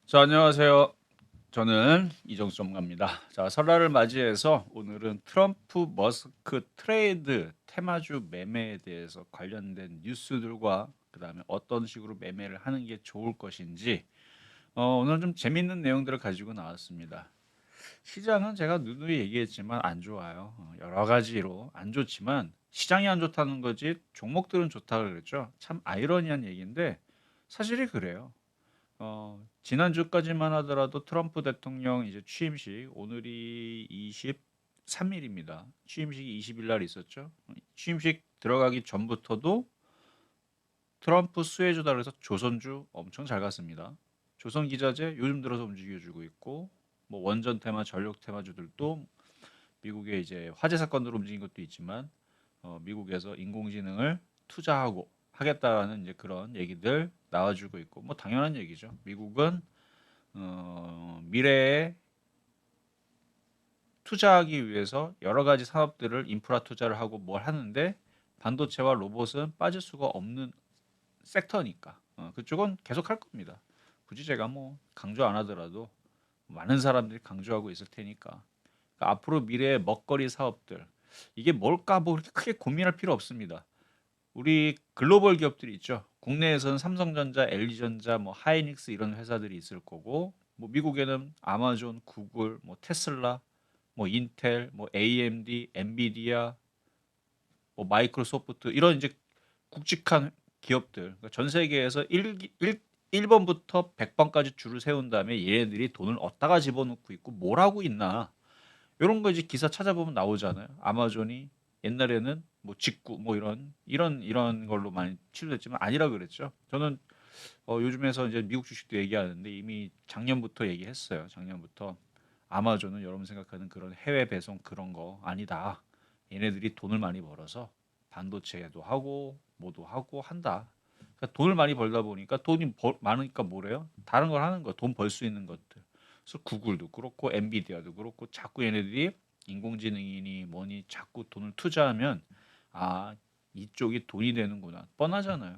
자, 안녕하세요. 저는 이정수 전문가입니다. 자, 설날을 맞이해서 오늘은 트럼프 머스크 트레이드 테마주 매매에 대해서 관련된 뉴스들과 그다음에 어떤 식으로 매매를 하는 게 좋을 것인지 오늘 좀 재밌는 내용들을 가지고 나왔습니다. 시장은 제가 누누이 얘기했지만 안 좋아요. 여러 가지로 안 좋지만 시장이 안 좋다는 거지 종목들은 좋다고 그랬죠. 참 아이러니한 얘기인데 사실이 그래요. 지난주까지만 하더라도 트럼프 대통령 이제 취임식 오늘이 23일입니다. 취임식이 20일 날 있었죠. 취임식 들어가기 전부터도 트럼프 수혜주다 그래서 조선주 엄청 잘 갔습니다. 조선 기자재 요즘 들어서 움직여주고 있고 뭐 원전 테마, 전력 테마주들도 미국의 이제 화재 사건으로 움직인 것도 있지만 미국에서 인공지능을 투자하고 하겠다라는 이제 그런 얘기들 나와주고 있고 뭐 당연한 얘기죠. 미국은 미래에 투자하기 위해서 여러 가지 산업들을 인프라 투자를 하고 뭘 하는데 반도체와 로봇은 빠질 수가 없는 섹터니까 그쪽은 계속 할 겁니다. 굳이 제가 뭐 강조 안 하더라도 많은 사람들이 강조하고 있을 테니까. 그러니까 앞으로 미래의 먹거리 사업들 이게 뭘까 뭐 그렇게 크게 고민할 필요 없습니다. 우리 글로벌 기업들이 있죠. 국내에서는 삼성전자, LG전자, 뭐 하이닉스 이런 회사들이 있을 거고, 뭐 미국에는 아마존, 구글, 뭐 테슬라, 뭐 인텔, 뭐 AMD, 엔비디아, 뭐 마이크로소프트 이런 이제 굵직한 기업들. 그러니까 전 세계에서 1번부터 100번까지 줄을 세운 다음에 얘네들이 돈을 어디다가 집어넣고 있고 뭘 하고 있나. 이런 거 이제 기사 찾아보면 나오잖아요. 아마존이 옛날에는 뭐 직구 뭐 이런 걸로 많이 치료됐지만 아니라 그랬죠. 저는 요즘에서 이제 미국 주식도 얘기하는데 이미 작년부터 얘기했어요. 작년부터 아마존은 여러분 생각하는 그런 해외 배송 그런 거 아니다. 얘네들이 돈을 많이 벌어서 반도체도 하고 뭐도 하고 한다. 그러니까 돈을 많이 벌다 보니까 많으니까 뭐래요? 다른 걸 하는 거, 돈 벌 수 있는 것들. 그래서 구글도 그렇고 엔비디아도 그렇고 자꾸 얘네들이 인공지능이니 뭐니 자꾸 돈을 투자하면 아 이쪽이 돈이 되는구나 뻔하잖아요.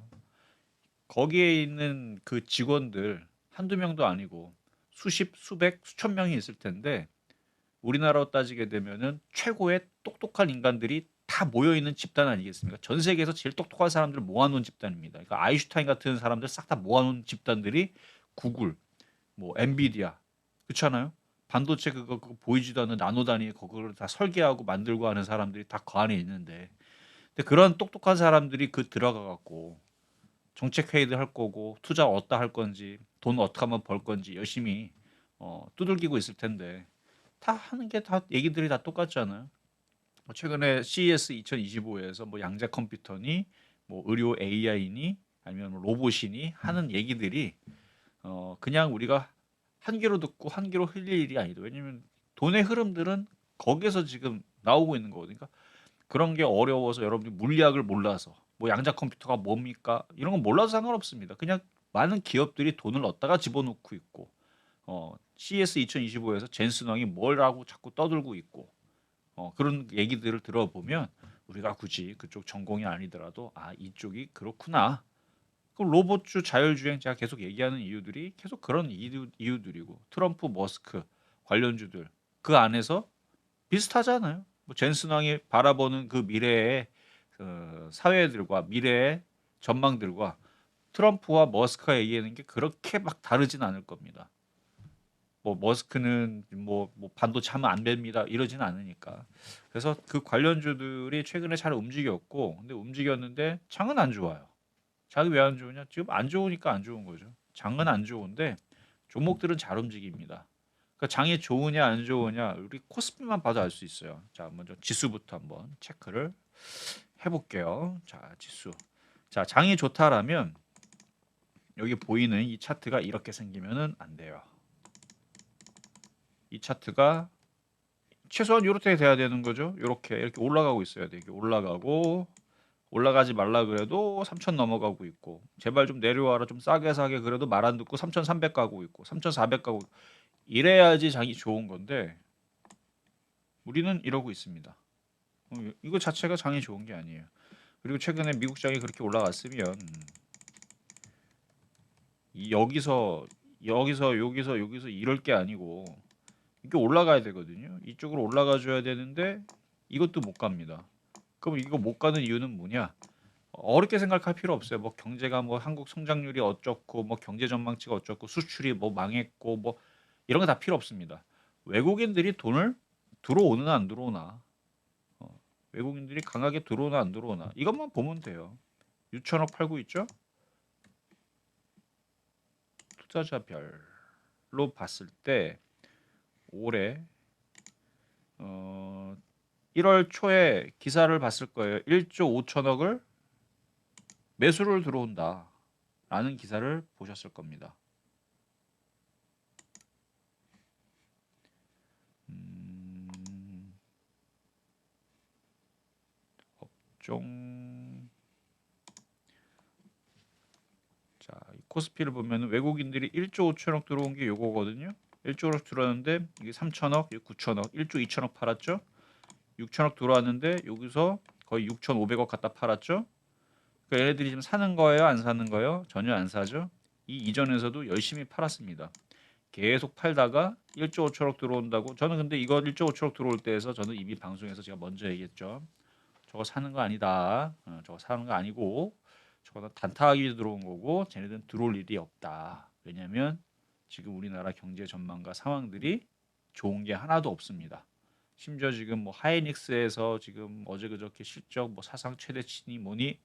거기에 있는 그 직원들 한두 명도 아니고 수십, 수백, 수천 명이 있을 텐데 우리나라로 따지게 되면은 최고의 똑똑한 인간들이 다 모여 있는 집단 아니겠습니까? 전 세계에서 제일 똑똑한 사람들을 모아놓은 집단입니다. 그러니까 아인슈타인 같은 사람들 싹 다 모아놓은 집단들이 구글, 뭐 엔비디아, 그렇잖아요. 반도체 그거 보이지도 않는 나노 단위 그거를 다 설계하고 만들고 하는 사람들이 다 그 안에 있는데, 근데 그런 똑똑한 사람들이 그 들어가 갖고 정책 회의도 할 거고 투자 어디다 할 건지 돈 어떻게 하면 벌 건지 열심히 두들기고 있을 텐데 다 하는 게 다 얘기들이 다 똑같잖아요. 뭐 최근에 CES 2025에서 뭐 양자 컴퓨터니 뭐 의료 AI니 아니면 뭐 로봇이니 하는 얘기들이 그냥 우리가 한 귀로 듣고 한 귀로 흘릴 일이 아니다. 왜냐면 돈의 흐름들은 거기서 지금 나오고 있는 거거든요. 그러니까 그런 게 어려워서 여러분들이 물리학을 몰라서 뭐 양자 컴퓨터가 뭡니까? 이런 건 몰라도 상관없습니다. 그냥 많은 기업들이 돈을 얻다가 집어넣고 있고 CES 2025에서 젠슨 왕이 뭘 하고 자꾸 떠들고 있고 그런 얘기들을 들어보면 우리가 굳이 그쪽 전공이 아니더라도 아 이쪽이 그렇구나. 그 로봇주 자율주행 제가 계속 얘기하는 이유들이 계속 그런 이유들이고 트럼프 머스크 관련주들 그 안에서 비슷하잖아요. 뭐 젠슨 왕이 바라보는 그 미래의 사회들과 미래의 전망들과 트럼프와 머스크가 얘기하는 게 그렇게 막 다르진 않을 겁니다. 뭐 머스크는 뭐 반도체 하면 안 됩니다. 이러진 않으니까. 그래서 그 관련주들이 최근에 잘 움직였고, 근데 움직였는데 장은 안 좋아요. 장이 왜 안 좋으냐? 지금 안 좋으니까 안 좋은 거죠. 장은 안 좋은데 종목들은 잘 움직입니다. 그러니까 장이 좋으냐 안 좋으냐 우리 코스피만 봐도 알 수 있어요. 자, 먼저 지수부터 한번 체크를 해볼게요. 자, 지수. 자, 장이 좋다라면 여기 보이는 이 차트가 이렇게 생기면은 안 돼요. 이 차트가 최소한 이렇게 돼야 되는 거죠. 이렇게 올라가고 있어야 돼. 이렇게 올라가고 올라가지 말라 그래도 3천 넘어가고 있고 제발 좀 내려와라 좀 싸게 사게 그래도 말 안 듣고 3,300 가고 있고 3,400 가고 이래야지 장이 좋은 건데 우리는 이러고 있습니다. 이거 자체가 장이 좋은 게 아니에요. 그리고 최근에 미국 장이 그렇게 올라갔으면 여기서 여기서 이럴 게 아니고 이게 올라가야 되거든요. 이쪽으로 올라가 줘야 되는데 이것도 못 갑니다. 그럼 이거 못 가는 이유는 뭐냐? 어렵게 생각할 필요 없어요. 뭐 경제가 뭐 한국 성장률이 어쩌고 뭐 경제 전망치가 어쩌고 수출이 뭐 망했고 뭐 이런 거 다 필요 없습니다. 외국인들이 돈을 들어오나 안 들어오나 외국인들이 강하게 들어오나 안 들어오나 이것만 보면 돼요. 6천억 팔고 있죠? 투자자별로 봤을 때 올해 1월 초에 기사를 봤을 거예요. 1조 5천억을 매수를 들어온다라는 기사를 보셨을 겁니다. 업종 자, 코스피를 보면 외국인들이 1조 5천억 들어온 게 요거거든요. 1조로 들어왔는데 이게 3천억, 9천억, 1조 2천억 팔았죠. 6천억 들어왔는데 여기서 거의 6,500억 갖다 팔았죠. 그러니까 얘네들이 지금 사는 거예요, 안 사는 거예요? 전혀 안 사죠. 이 이전에서도 열심히 팔았습니다. 계속 팔다가 1조 5천억 들어온다고 저는 근데 이거 1조 5천억 들어올 때에서 저는 이미 방송에서 제가 먼저 얘기했죠. 저거 사는 거 아니다. 저거 사는 거 아니고 저거는 단타하기 위해서 들어온 거고 쟤네들은 들어올 일이 없다. 왜냐하면 지금 우리나라 경제 전망과 상황들이 좋은 게 하나도 없습니다. 심지어 지금 뭐 하이닉스에서 지금 어제 그저께 실적 뭐 사상 최대치니 뭐니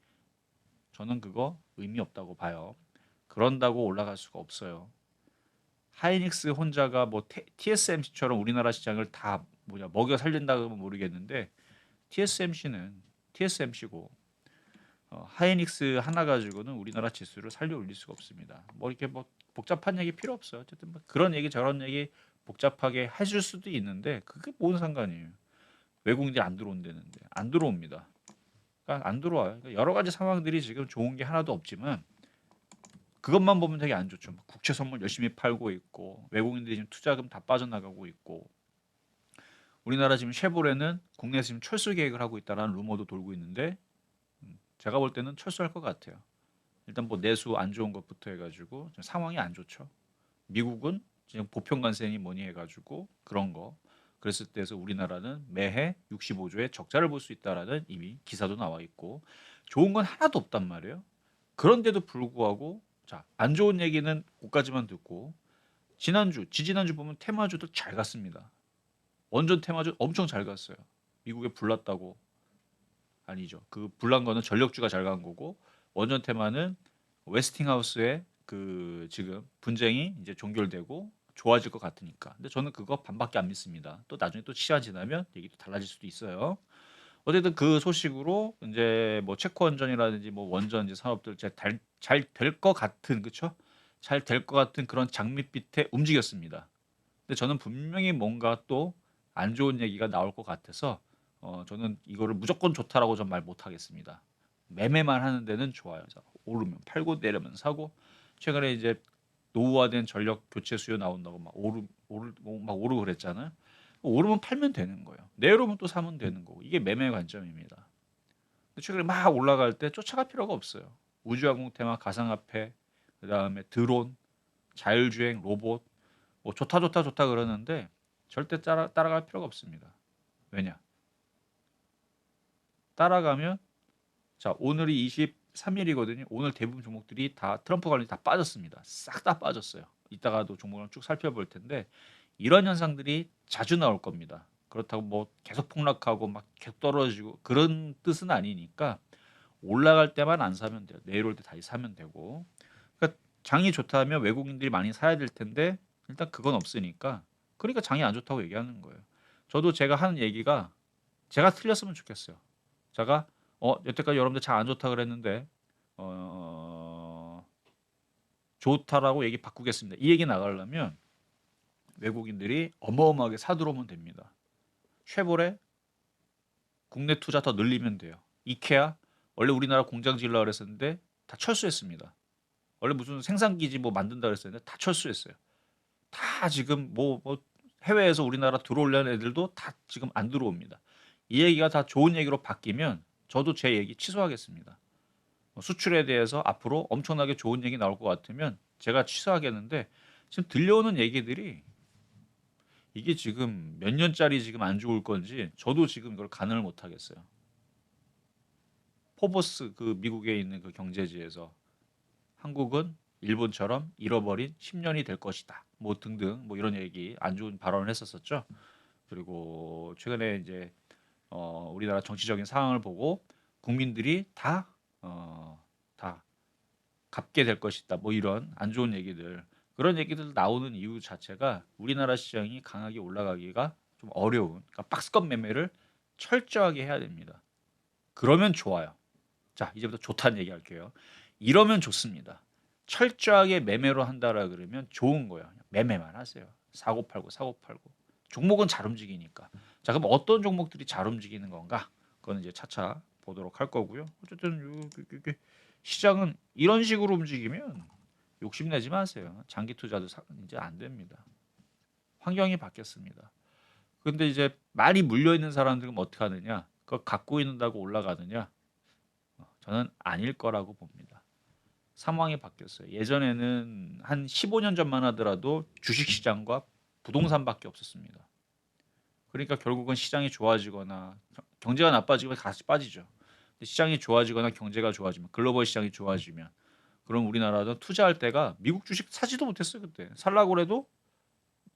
저는 그거 의미 없다고 봐요. 그런다고 올라갈 수가 없어요. 하이닉스 혼자가 뭐 TSMC처럼 우리나라 시장을 다 뭐냐 먹여 살린다고는 모르겠는데 TSMC는 TSMC고 하이닉스 하나 가지고는 우리나라 지수를 살려 올릴 수가 없습니다. 뭐 이렇게 뭐 복잡한 얘기 필요 없어요. 어쨌든 뭐 그런 얘기 저런 얘기 복잡하게 해줄 수도 있는데 그게 뭔 상관이에요. 외국인들이 안 들어온다는데 안 들어옵니다. 그러니까 안 들어와요. 그러니까 여러 가지 상황들이 지금 좋은 게 하나도 없지만 그것만 보면 되게 안 좋죠. 국채 선물 열심히 팔고 있고 외국인들이 지금 투자금 다 빠져나가고 있고 우리나라 지금 쉐보레는 국내에서 지금 철수 계획을 하고 있다라는 루머도 돌고 있는데 제가 볼 때는 철수할 것 같아요. 일단 뭐 내수 안 좋은 것부터 해가지고 지금 상황이 안 좋죠. 미국은 지금 보편 관세니 뭐니 해가지고 그런 거 그랬을 때에서 우리나라는 매해 65조의 적자를 볼 수 있다라는 이미 기사도 나와 있고 좋은 건 하나도 없단 말이에요. 그런데도 불구하고 자, 안 좋은 얘기는 그까지만 듣고 지지난주 보면 테마주도 잘 갔습니다. 원전 테마주 엄청 잘 갔어요. 미국에 불났다고 아니죠. 그 불난 거는 전력주가 잘 간 거고 원전 테마는 웨스팅하우스의 그 지금 분쟁이 이제 종결되고 좋아질 것 같으니까. 근데 저는 그거 반밖에 안 믿습니다. 또 나중에 또 시간 지나면 얘기도 달라질 수도 있어요. 어쨌든 그 소식으로 이제 뭐 체코 원전이라든지 뭐 원전 이제 산업들 잘 될 것 같은 그쵸? 잘 될 것 같은 그런 장밋빛에 움직였습니다. 근데 저는 분명히 뭔가 또 안 좋은 얘기가 나올 것 같아서 저는 이거를 무조건 좋다라고 전 말 못하겠습니다. 매매만 하는 데는 좋아요. 그래서 오르면 팔고 내려면 사고 최근에 이제 노후화된 전력 교체 수요 나온다고 막 오르고 그랬잖아요. 오르면 팔면 되는 거예요. 내려오면 또 사면 되는 거고 이게 매매 관점입니다. 근데 최근에 막 올라갈 때 쫓아갈 필요가 없어요. 우주항공 테마, 가상화폐, 그다음에 드론, 자율주행, 로봇 뭐 좋다 그러는데 절대 따라갈 필요가 없습니다. 왜냐? 따라가면 자 오늘이 23일이거든요. 오늘 대부분 종목들이 다 트럼프 관련 다 빠졌습니다. 싹 다 빠졌어요. 이따가도 종목을 쭉 살펴볼 텐데 이런 현상들이 자주 나올 겁니다. 그렇다고 뭐 계속 폭락하고 막 계속 떨어지고 그런 뜻은 아니니까 올라갈 때만 안 사면 돼요. 내려올 때 다시 사면 되고. 그러니까 장이 좋다면 외국인들이 많이 사야 될 텐데 일단 그건 없으니까 그러니까 장이 안 좋다고 얘기하는 거예요. 저도 제가 하는 얘기가 제가 틀렸으면 좋겠어요. 제가 여태까지 여러분들 장 안 좋다 그랬는데 어, 좋다라고 얘기 바꾸겠습니다. 이 얘기 나가려면 외국인들이 어마어마하게 사들어오면 됩니다. 쉐보레 국내 투자 더 늘리면 돼요. 이케아 원래 우리나라 공장 지으려고 그랬었는데 다 철수했습니다. 원래 무슨 생산기지 뭐 만든다 그랬었는데 다 철수했어요. 다 지금 뭐 해외에서 우리나라 들어오려는 애들도 다 지금 안 들어옵니다. 이 얘기가 다 좋은 얘기로 바뀌면 저도 제 얘기 취소하겠습니다. 수출에 대해서 앞으로 엄청나게 좋은 얘기 나올 것 같으면 제가 취소하겠는데 지금 들려오는 얘기들이 이게 지금 몇 년짜리 지금 안 좋을 건지 저도 지금 이걸 가늠을 못 하겠어요. 포버스 그 미국에 있는 그 경제지에서 한국은 일본처럼 잃어버린 10년이 될 것이다. 뭐 등등 뭐 이런 얘기 안 좋은 발언을 했었었죠. 그리고 최근에 이제 우리나라 정치적인 상황을 보고 국민들이 다 갚게 될 것이다. 뭐 이런 안 좋은 얘기들 그런 얘기들 나오는 이유 자체가 우리나라 시장이 강하게 올라가기가 좀 어려운 그러니까 박스권 매매를 철저하게 해야 됩니다. 그러면 좋아요. 자, 이제부터 좋다는 얘기 할게요. 이러면 좋습니다. 철저하게 매매로 한다라 그러면 좋은 거예요. 매매만 하세요. 사고 팔고 사고 팔고. 종목은 잘 움직이니까. 자, 그럼 어떤 종목들이 잘 움직이는 건가? 그거는 이제 차차 보도록 할 거고요. 어쨌든 시장은 이런 식으로 움직이면 욕심내지 마세요. 장기 투자도 이제 안 됩니다. 환경이 바뀌었습니다. 근데 이제 많이 물려 있는 사람들은 어떻게 하느냐? 그거 갖고 있는다고 올라가느냐? 저는 아닐 거라고 봅니다. 상황이 바뀌었어요. 예전에는 한 15년 전만 하더라도 주식시장과 부동산밖에 없었습니다. 그러니까 결국은 시장이 좋아지거나 경제가 나빠지면 같이 빠지죠. 근데 시장이 좋아지거나 경제가 좋아지면 글로벌 시장이 좋아지면 그럼 우리나라도 투자할 때가 미국 주식 사지도 못했어요. 그때 살라고 해도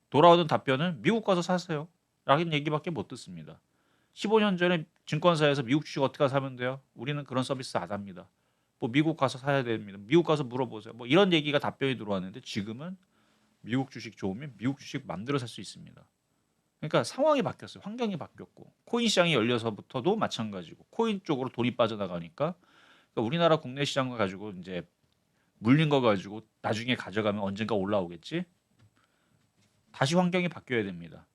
돌아오는 답변은 미국 가서 사세요 라는 얘기밖에 못 듣습니다. 15년 전에 증권사에서 미국 주식 어떻게 사면 돼요? 우리는 그런 서비스 안 합니다. 뭐 미국 가서 사야 됩니다. 미국 가서 물어보세요. 뭐 이런 얘기가 답변이 들어왔는데 지금은 미국 주식 좋으면 미국 주식 맘대로 살 수 있습니다. 그러니까 상황이 바뀌었어요. 환경이 바뀌었고 코인 시장이 열려서부터도 마찬가지고 코인 쪽으로 돈이 빠져나가니까 그러니까 우리나라 국내 시장과 가지고 이제 물린 거 가지고 나중에 가져가면 언젠가 올라오겠지. 다시 환경이 바뀌어야 됩니다.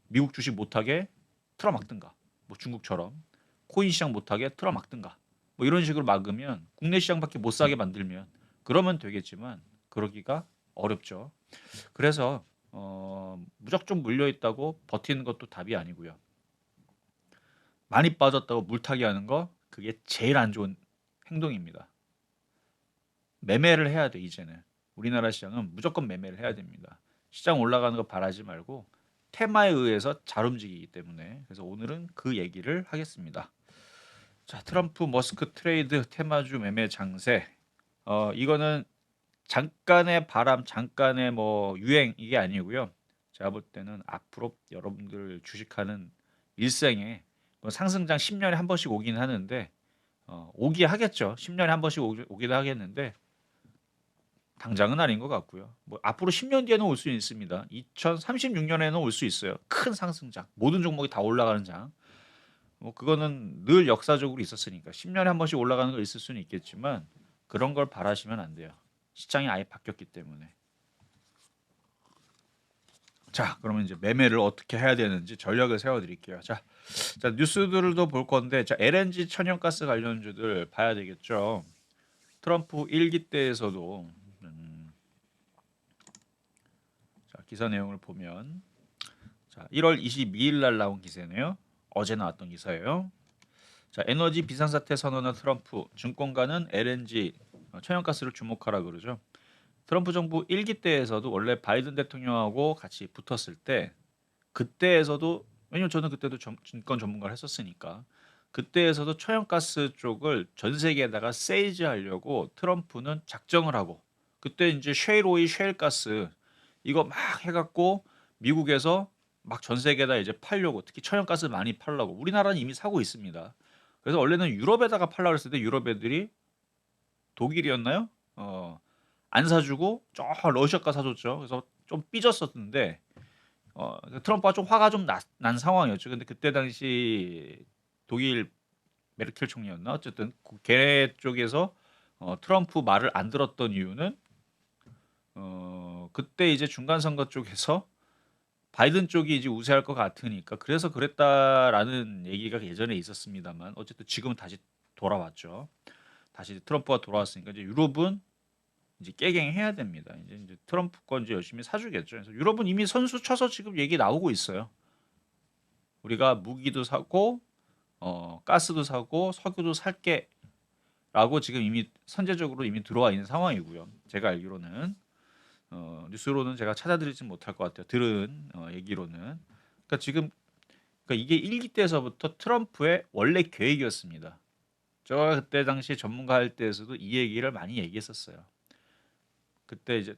미국 주식 못하게 틀어막든가 뭐 중국처럼 코인 시장 못하게 틀어막든가 뭐 이런 식으로 막으면 국내 시장밖에 못 사게 만들면 그러면 되겠지만 그러기가 어렵죠. 그래서 무작정 물려 있다고 버티는 것도 답이 아니고요. 많이 빠졌다고 물타기 하는 거 그게 제일 안 좋은 행동입니다. 매매를 해야 돼 이제는. 우리나라 시장은 무조건 매매를 해야 됩니다. 시장 올라가는 거 바라지 말고 테마에 의해서 잘 움직이기 때문에 그래서 오늘은 그 얘기를 하겠습니다. 자, 트럼프 머스크 트레이드 테마주 매매 장세. 이거는 잠깐의 바람, 잠깐의 뭐 유행 이게 아니고요. 제가 볼 때는 앞으로 여러분들 주식하는 일생에 뭐 상승장 10년에 한 번씩 오긴 하는데 오기 하겠죠. 10년에 한 번씩 오기도 하겠는데 당장은 아닌 것 같고요. 뭐 앞으로 10년 뒤에는 올 수 있습니다. 2036년에는 올 수 있어요. 큰 상승장, 모든 종목이 다 올라가는 장. 뭐 그거는 늘 역사적으로 있었으니까 10년에 한 번씩 올라가는 거 있을 수는 있겠지만 그런 걸 바라시면 안 돼요. 시장이 아예 바뀌었기 때문에. 자, 그러면 이제 매매를 어떻게 해야 되는지 전략을 세워드릴게요. 자, 뉴스들도 볼 건데, 자, LNG 천연가스 관련주들 봐야 되겠죠. 트럼프 1기 때에서도 자, 기사 내용을 보면 자, 1월 22일 날 나온 기사네요. 어제 나왔던 기사예요. 자, 에너지 비상사태 선언한 트럼프 증권가는 LNG 천연가스를 주목하라 그러죠. 트럼프 정부 1기 때에서도 원래 바이든 대통령하고 같이 붙었을 때 그때에서도 왜냐면 저는 그때도 증권 전문가를 했었으니까 그때에서도 천연가스 쪽을 전 세계에다가 세이즈하려고 트럼프는 작정을 하고 그때 이제 쉐일 오일, 쉐일 가스 이거 막 해갖고 미국에서 막 전 세계에다 이제 팔려고 특히 천연가스 많이 팔려고 우리나라는 이미 사고 있습니다. 그래서 원래는 유럽에다가 팔려고 했을 때 유럽 애들이 독일이었나요? 안 사주고 저 러시아가 사줬죠. 그래서 좀 삐졌었는데 트럼프가 좀 화가 좀 난 상황이었죠. 근데 그때 당시 독일 메르켈 총리였나 어쨌든 걔 쪽에서 트럼프 말을 안 들었던 이유는 그때 이제 중간 선거 쪽에서 바이든 쪽이 이제 우세할 것 같으니까 그래서 그랬다라는 얘기가 예전에 있었습니다만 어쨌든 지금은 다시 돌아왔죠. 다시 트럼프가 돌아왔으니까 이제 유럽은 이제 깨갱해야 됩니다. 이제 트럼프 건 이제 열심히 사주겠죠. 그래서 유럽은 이미 선수 쳐서 지금 얘기 나오고 있어요. 우리가 무기도 사고 가스도 사고 석유도 살게 라고 지금 이미 선제적으로 이미 들어와 있는 상황이고요. 제가 알기로는 뉴스로는 제가 찾아드리진 못할 것 같아요. 들은 얘기로는. 그러니까 지금 그러니까 이게 1기 때서부터 트럼프의 원래 계획이었습니다. 제가 그때 당시 전문가 할 때에서도 이 얘기를 많이 얘기했었어요. 그때 이제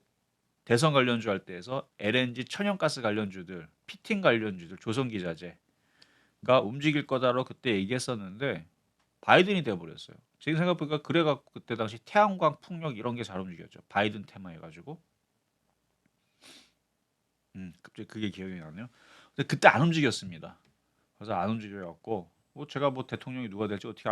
대선 관련주 할 때에서 LNG 천연가스 관련주들, 피팅 관련주들, 조선기자재가 움직일 거다로 그때 얘기했었는데 바이든이 돼버렸어요. 지금 생각해보니까 그래갖고 그때 당시 태양광 풍력 이런 게 잘 움직였죠. 바이든 테마 해가지고. 갑자기 그게 기억이 나네요. 근데 그때 안 움직였습니다. 그래서 안 움직여갖고 뭐 제가 뭐 대통령이 누가 될지 어떻게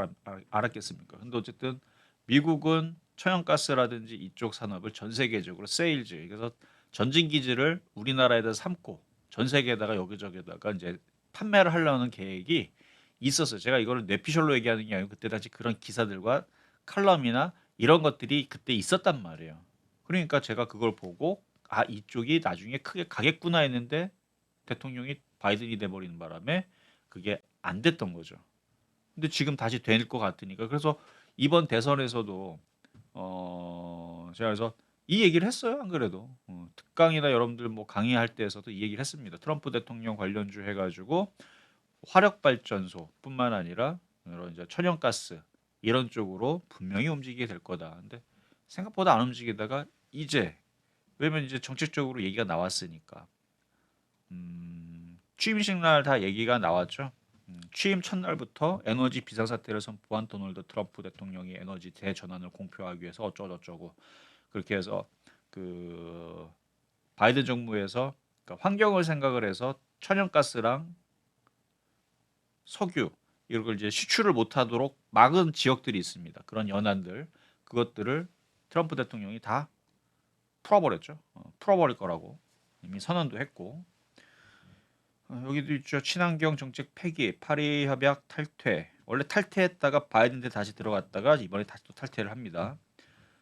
알았겠습니까? 근데 어쨌든 미국은 천연가스라든지 이쪽 산업을 전 세계적으로 세일즈 그래서 전진 기지를 우리나라에다 삼고 전 세계에다가 여기저기다가 이제 판매를 하려는 계획이 있었어요. 제가 이거를 뇌피셜로 얘기하는 게 아니고 그때 당시 그런 기사들과 칼럼이나 이런 것들이 그때 있었단 말이에요. 그러니까 제가 그걸 보고 아 이쪽이 나중에 크게 가겠구나 했는데 대통령이 바이든이 돼버리는 바람에 그게 안 됐던 거죠. 근데 지금 다시 될 것 같으니까 그래서 이번 대선에서도 제가 그래서 이 얘기를 했어요. 안 그래도 특강이나 여러분들 뭐 강의할 때에서도 이 얘기를 했습니다. 트럼프 대통령 관련주 해가지고 화력 발전소뿐만 아니라 이런 이제 천연가스 이런 쪽으로 분명히 움직이게 될 거다. 근데 생각보다 안 움직이다가 이제 왜냐면 이제 정책적으로 얘기가 나왔으니까 취임식 날 다 얘기가 나왔죠. 취임 첫날부터 에너지 비상사태를 선포한 도널드 트럼프 대통령이 에너지 대전환을 공표하기 위해서 어쩌고저쩌고 그렇게 해서 그 바이든 정부에서 그러니까 환경을 생각을 해서 천연가스랑 석유 이런 걸 이제 수출을 못하도록 막은 지역들이 있습니다. 그런 연안들 그것들을 트럼프 대통령이 다 풀어버렸죠. 풀어버릴 거라고 이미 선언도 했고 여기도 있죠. 친환경 정책 폐기, 파리 협약 탈퇴. 원래 탈퇴했다가 바이든 때 다시 들어갔다가 이번에 다시 또 탈퇴를 합니다.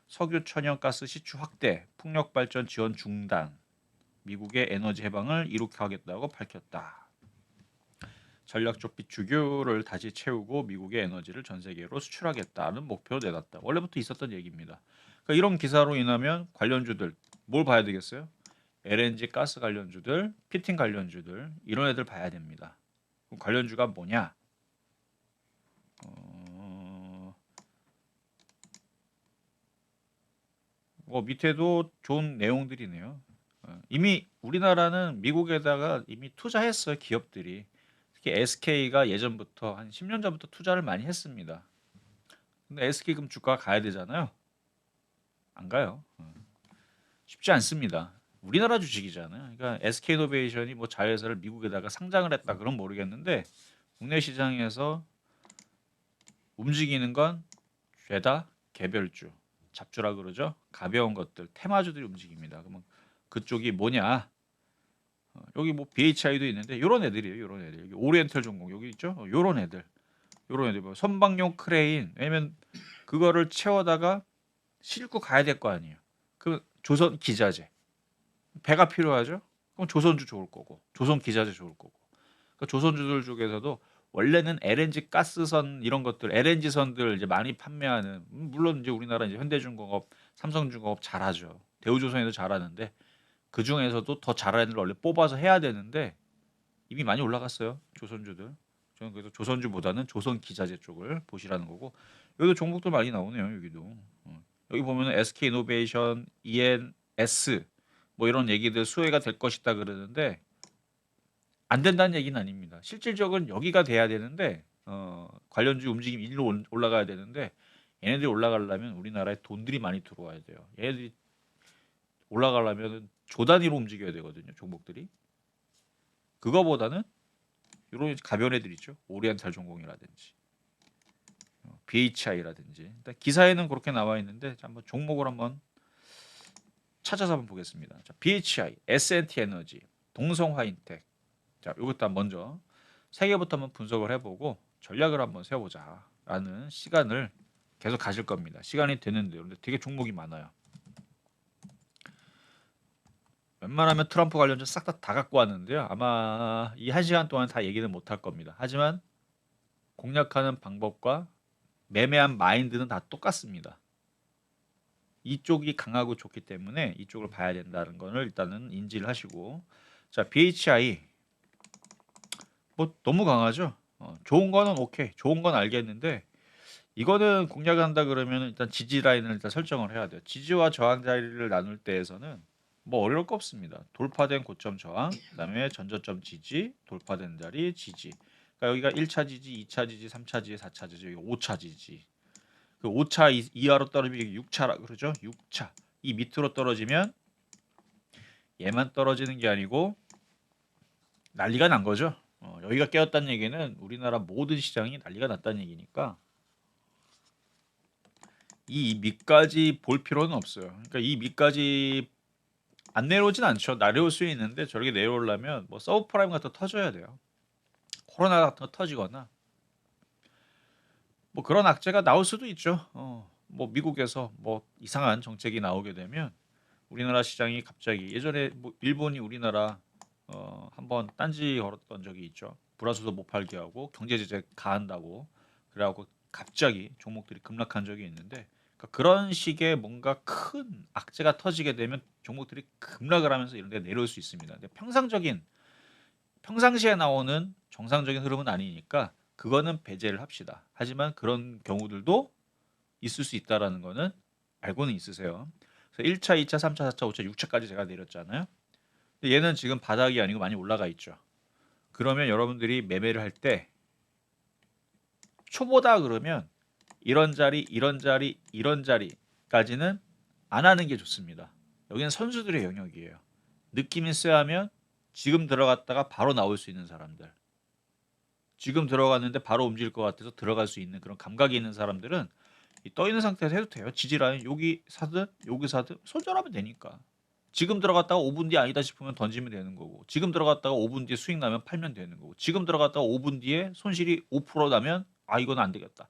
석유 천연가스 시추 확대, 풍력 발전 지원 중단. 미국의 에너지 해방을 이룩 하겠다고 밝혔다. 전략 조빛 주교를 다시 채우고 미국의 에너지를 전 세계로 수출하겠다는 목표를 내놨다. 원래부터 있었던 얘기입니다. 그러니까 이런 기사로 인하면 관련주들 뭘 봐야 되겠어요? LNG 가스 관련주들, 피팅 관련주들 이런 애들 봐야 됩니다. 그럼 관련주가 뭐냐? 밑에도 좋은 내용들이네요. 이미 우리나라는 미국에다가 이미 투자했어요. 기업들이. 특히 SK가 예전부터 한 10년 전부터 투자를 많이 했습니다. 근데 SK 금 주가가 가야 되잖아요. 안 가요. 쉽지 않습니다. 우리나라 주식이잖아요. 그러니까 SK이노베이션이 뭐 자회사를 미국에다가 상장을 했다 그런 모르겠는데 국내 시장에서 움직이는 건 죄다 개별주, 잡주라 그러죠. 가벼운 것들, 테마주들이 움직입니다. 그러면 그쪽이 뭐냐? 여기 뭐 BHI도 있는데 요런 애들이에요. 요런 애들. 여기 오리엔탈 전공 여기 있죠? 요런 애들. 요런 애들 뭐 선박용 크레인. 왜냐면 그거를 채워다가 싣고 가야 될 거 아니에요. 그 조선 기자재. 배가 필요하죠? 그럼 조선주 좋을 거고. 조선 기자재 좋을 거고. 그 조선주들 중에서도 원래는 LNG 가스선 이런 것들 LNG 선들 이제 많이 판매하는 물론 이제 우리나라 이제 현대중공업, 삼성중공업 잘하죠. 대우조선에도 잘하는데 그 중에서도 더 잘하는 애들 원래 뽑아서 해야 되는데 이미 많이 올라갔어요. 조선주들. 저는 그래서 조선주보다는 조선 기자재 쪽을 보시라는 거고 여기도 종목들 많이 나오네요. 여기도 여기 보면은 SK 이노베이션, ENS 뭐 이런 얘기들 수혜가 될 것이다 그러는데 안 된다는 얘기는 아닙니다. 실질적으로 여기가 돼야 되는데 관련주 움직임 일로 올라가야 되는데 얘네들이 올라가려면 우리나라에 돈들이 많이 들어와야 돼요. 얘네들이 올라가려면 조 단위로 움직여야 되거든요. 종목들이. 그거보다는 이런 가벼운 애들 있죠. 오리엔탈 전공이라든지 BHI라든지 기사에는 그렇게 나와 있는데 한번 종목을 한번 찾아서 한번 보겠습니다. 자, BHI, S&T 에너지, 동성화인텍. 자, 이것도 먼저 세 개부터 한번 분석을 해보고 전략을 한번 세워보자라는 시간을 계속 가질 겁니다. 시간이 되는데 근데 되게 종목이 많아요. 웬만하면 트럼프 관련주 싹 다 갖고 왔는데요. 아마 이 한 시간 동안 다 얘기는 못할 겁니다. 하지만 공략하는 방법과 매매한 마인드는 다 똑같습니다. 이쪽이 강하고 좋기 때문에 이쪽을 봐야 된다는 거를 일단은 인지를 하시고, 자 BHI 뭐 너무 강하죠. 좋은 거는 오케이, 좋은 건 알겠는데 이거는 공략한다 그러면 일단 지지 라인을 일단 설정을 해야 돼요. 지지와 저항 자리를 나눌 때에서는 뭐 어려울 거 없습니다. 돌파된 고점 저항, 그다음에 전저점 지지, 돌파된 자리 지지. 그러니까 여기가 1차 지지, 2차 지지, 3차 지지, 4차 지지, 여기 5차 지지. 그 5차 이하로 떨어지면 6차라 그러죠. 6차. 이 밑으로 떨어지면 얘만 떨어지는 게 아니고 난리가 난 거죠. 여기가 깨었다는 얘기는 우리나라 모든 시장이 난리가 났다는 얘기니까 이 밑까지 볼 필요는 없어요. 그러니까 이 밑까지 안 내려오진 않죠. 내려올 수 있는데 저렇게 내려오려면 뭐 서브프라임 같은 거 터져야 돼요. 코로나 같은 거 터지거나 뭐 그런 악재가 나올 수도 있죠. 뭐 미국에서 뭐 이상한 정책이 나오게 되면 우리나라 시장이 갑자기 예전에 뭐 일본이 우리나라 한번 딴지 걸었던 적이 있죠. 불화수소 못 팔게 하고 경제 제재 가한다고 그래갖고 갑자기 종목들이 급락한 적이 있는데 그러니까 그런 식의 뭔가 큰 악재가 터지게 되면 종목들이 급락을 하면서 이런 데 내려올 수 있습니다. 근데 평상시에 나오는 정상적인 흐름은 아니니까 그거는 배제를 합시다. 하지만 그런 경우들도 있을 수 있다라는 거는 알고는 있으세요. 그래서 1차, 2차, 3차, 4차, 5차, 6차까지 제가 내렸잖아요. 근데 얘는 지금 바닥이 아니고 많이 올라가 있죠. 그러면 여러분들이 매매를 할 때 초보다 그러면 이런 자리, 이런 자리, 이런 자리까지는 안 하는 게 좋습니다. 여기는 선수들의 영역이에요. 느낌이 쎄하면 지금 들어갔다가 바로 나올 수 있는 사람들. 지금 들어갔는데 바로 움직일 것 같아서 들어갈 수 있는 그런 감각이 있는 사람들은 이 떠 있는 상태에서 해도 돼요. 지지라인 여기 사든 여기 사든 손절하면 되니까. 지금 들어갔다가 5분 뒤에 아니다 싶으면 던지면 되는 거고 지금 들어갔다가 5분 뒤에 수익 나면 팔면 되는 거고 지금 들어갔다가 5분 뒤에 손실이 5% 나면 아 이건 안 되겠다.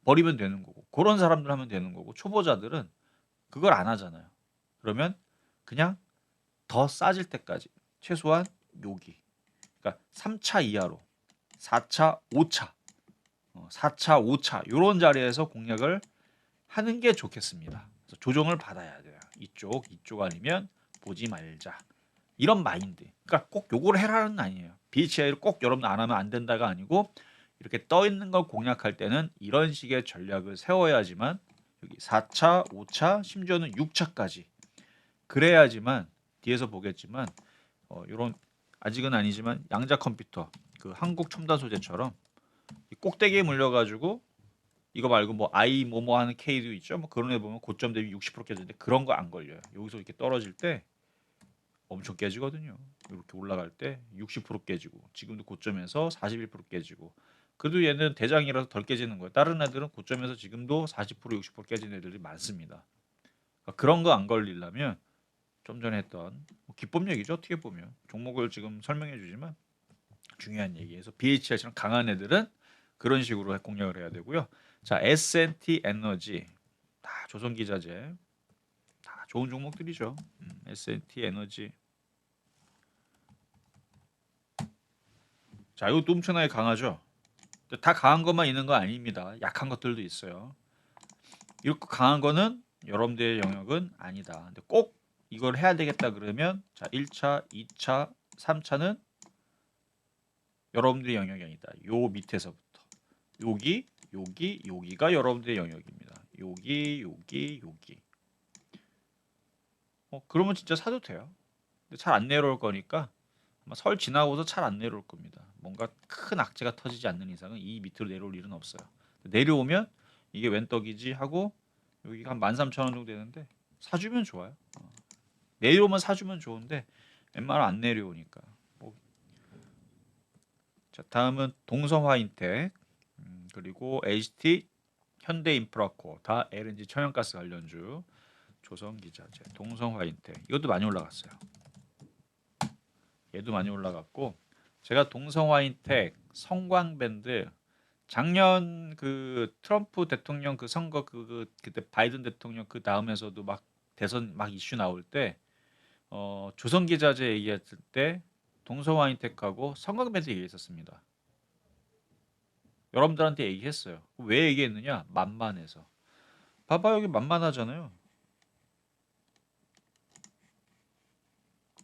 버리면 되는 거고 그런 사람들 하면 되는 거고 초보자들은 그걸 안 하잖아요. 그러면 그냥 더 싸질 때까지 최소한 여기 그러니까 3차 이하로 4차, 5차, 4차, 5차 이런 자리에서 공략을 하는 게 좋겠습니다. 그래서 조정을 받아야 돼요. 이쪽 아니면 보지 말자. 이런 마인드. 그러니까 꼭 요거를 해라는 아니에요. BHI를 꼭 여러분 안 하면 안 된다가 아니고 이렇게 떠 있는 걸 공략할 때는 이런 식의 전략을 세워야지만 여기 4차, 5차, 심지어는 6차까지 그래야지만 뒤에서 보겠지만 요런 아직은 아니지만 양자 컴퓨터 그 한국 첨단 소재처럼 이 꼭대기에 물려가지고 이거 말고 뭐 I 뭐뭐 하는 K도 있죠. 뭐 그런 애 보면 고점 대비 60% 깨지는데 그런 거 안 걸려요. 여기서 이렇게 떨어질 때 엄청 깨지거든요. 이렇게 올라갈 때 60% 깨지고 지금도 고점에서 41% 깨지고 그래도 얘는 대장이라서 덜 깨지는 거예요. 다른 애들은 고점에서 지금도 40% 60% 깨지는 애들이 많습니다. 그러니까 그런 거 안 걸리려면 좀 전에 했던 뭐 기법 얘기죠. 어떻게 보면 종목을 지금 설명해 주지만 중요한 얘기에서 BHI처럼 강한 애들은 그런 식으로 공략을 해야 되고요. 자, S&T 에너지 다 조선기자재 다 좋은 종목들이죠. S&T 에너지 자, 이것도 엄청나게 강하죠. 다 강한 것만 있는 거 아닙니다. 약한 것들도 있어요. 이렇게 강한 거는 여러분들의 영역은 아니다. 근데 꼭 이걸 해야 되겠다 그러면 자, 1차, 2차, 3차는 여러분들의 영역이 아니다. 요 밑에서부터 여기가 여러분들의 영역입니다. 여기. 그러면 진짜 사도 돼요. 근데 잘 안 내려올 거니까 아마 설 지나고서 잘 안 내려올 겁니다. 뭔가 큰 악재가 터지지 않는 이상은 이 밑으로 내려올 일은 없어요. 내려오면 이게 웬 떡이지 하고 여기가 한 13,000원 정도 되는데 사주면 좋아요. 내려오면 사주면 좋은데 웬만하면 안 내려오니까. 자, 다음은 동성화인텍 그리고 HT 현대인프라코 다 LNG 천연가스 관련주 조선기자재 동성화인텍 이것도 많이 올라갔어요. 얘도 많이 올라갔고 제가 동성화인텍 성광밴드 작년 그 트럼프 대통령 그 선거 그때 바이든 대통령 그 다음에서도 막 대선 막 이슈 나올 때 조선기자재 얘기했을 때 동성화인텍하고 성광밴드 얘기했었습니다. 여러분들한테 얘기했어요. 왜 얘기했느냐? 만만해서. 봐봐 여기 만만하잖아요.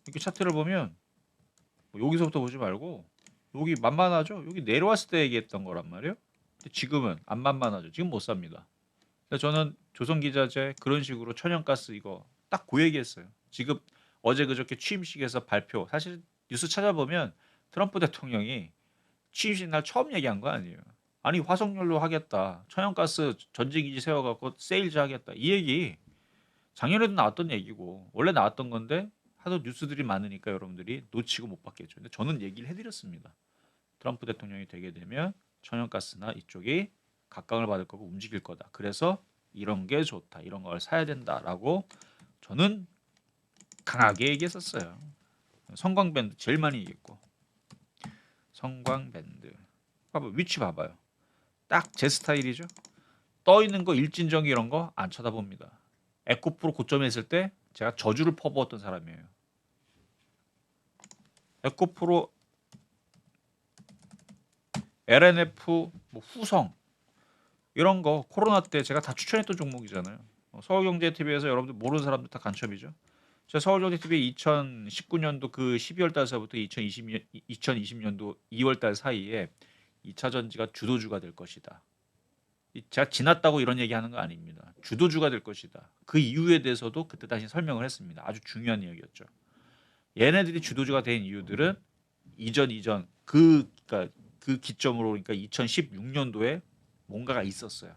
이렇게 차트를 보면 뭐 여기서부터 보지 말고 여기 만만하죠? 여기 내려왔을 때 얘기했던 거란 말이에요. 근데 지금은 안 만만하죠. 지금 못 삽니다. 그래서 저는 조선기자재 그런 식으로 천연가스 이거 딱 그 얘기했어요. 지금 어제 그저께 취임식에서 발표. 사실 뉴스 찾아보면 트럼프 대통령이 취임식 날 처음 얘기한 거 아니에요. 아니 화석연료 하겠다. 천연가스 전지기지 세워갖고 세일즈 하겠다. 이 얘기 작년에도 나왔던 얘기고 원래 나왔던 건데 하도 뉴스들이 많으니까 여러분들이 놓치고 못 봤겠죠. 근데 저는 얘기를 해드렸습니다. 트럼프 대통령이 되게 되면 천연가스나 이쪽이 각광을 받을 거고 움직일 거다. 그래서 이런 게 좋다. 이런 걸 사야 된다라고 저는 강하게 얘기했었어요. 성광밴드 제일 많이 얘기했고 성광밴드 봐봐 위치 봐봐요. 딱 제 스타일이죠. 떠 있는 거 일진전기 이런 거 안 쳐다봅니다. 에코프로 고점에 있을 때 제가 저주를 퍼부었던 사람이에요. 에코프로 LNF 뭐 후성 이런 거 코로나 때 제가 다 추천했던 종목이잖아요. 서울경제TV에서 여러분들 모르는 사람들 다 간첩이죠. 제가 서울경제TV 2019년도 그 12월 달서부터 2020년도 2월 달 사이에 2차 전지가 주도주가 될 것이다. 제가 지났다고 이런 얘기하는 거 아닙니다. 주도주가 될 것이다. 그 이유에 대해서도 그때 다시 설명을 했습니다. 아주 중요한 이야기였죠. 얘네들이 주도주가 된 이유들은 이전 그러니까 그 기점으로 그러니까 2016년도에 뭔가가 있었어요.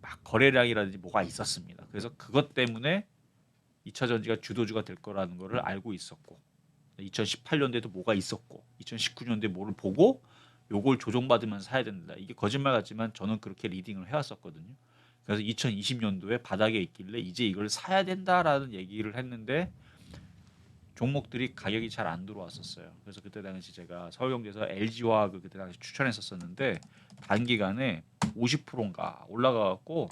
막 거래량이라든지 뭐가 있었습니다. 그래서 그것 때문에 2차 전지가 주도주가 될 거라는 거를 알고 있었고 2018년도에도 뭐가 있었고 2019년도에 뭐를 보고 요걸 조정받으면서 사야 된다. 이게 거짓말 같지만 저는 그렇게 리딩을 해왔었거든요. 그래서 2020년도에 바닥에 있길래 이제 이걸 사야 된다라는 얘기를 했는데 종목들이 가격이 잘 안 들어왔었어요. 그래서 그때 당시 제가 서울경제에서 LG화학을 그때 당시 추천했었었는데 단기간에 50%인가 올라가갖고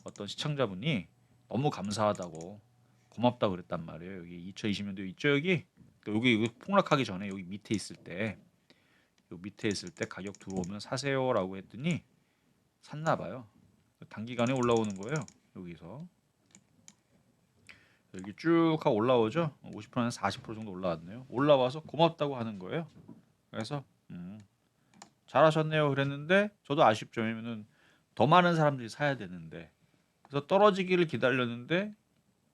어떤 시청자분이 너무 감사하다고 고맙다고 그랬단 말이에요. 여기 2020년도 있죠 여기 여기 폭락하기 전에 여기 밑에 있을 때 여기 밑에 있을 때 가격 들어오면 사세요라고 했더니 샀나 봐요. 단기간에 올라오는 거예요. 여기서 여기 쭉 하고 올라오죠. 50%는 40% 정도 올라왔네요. 올라와서 고맙다고 하는 거예요. 그래서 잘하셨네요. 그랬는데 저도 아쉽죠. 왜냐면은 더 많은 사람들이 사야 되는데 그래서 떨어지기를 기다렸는데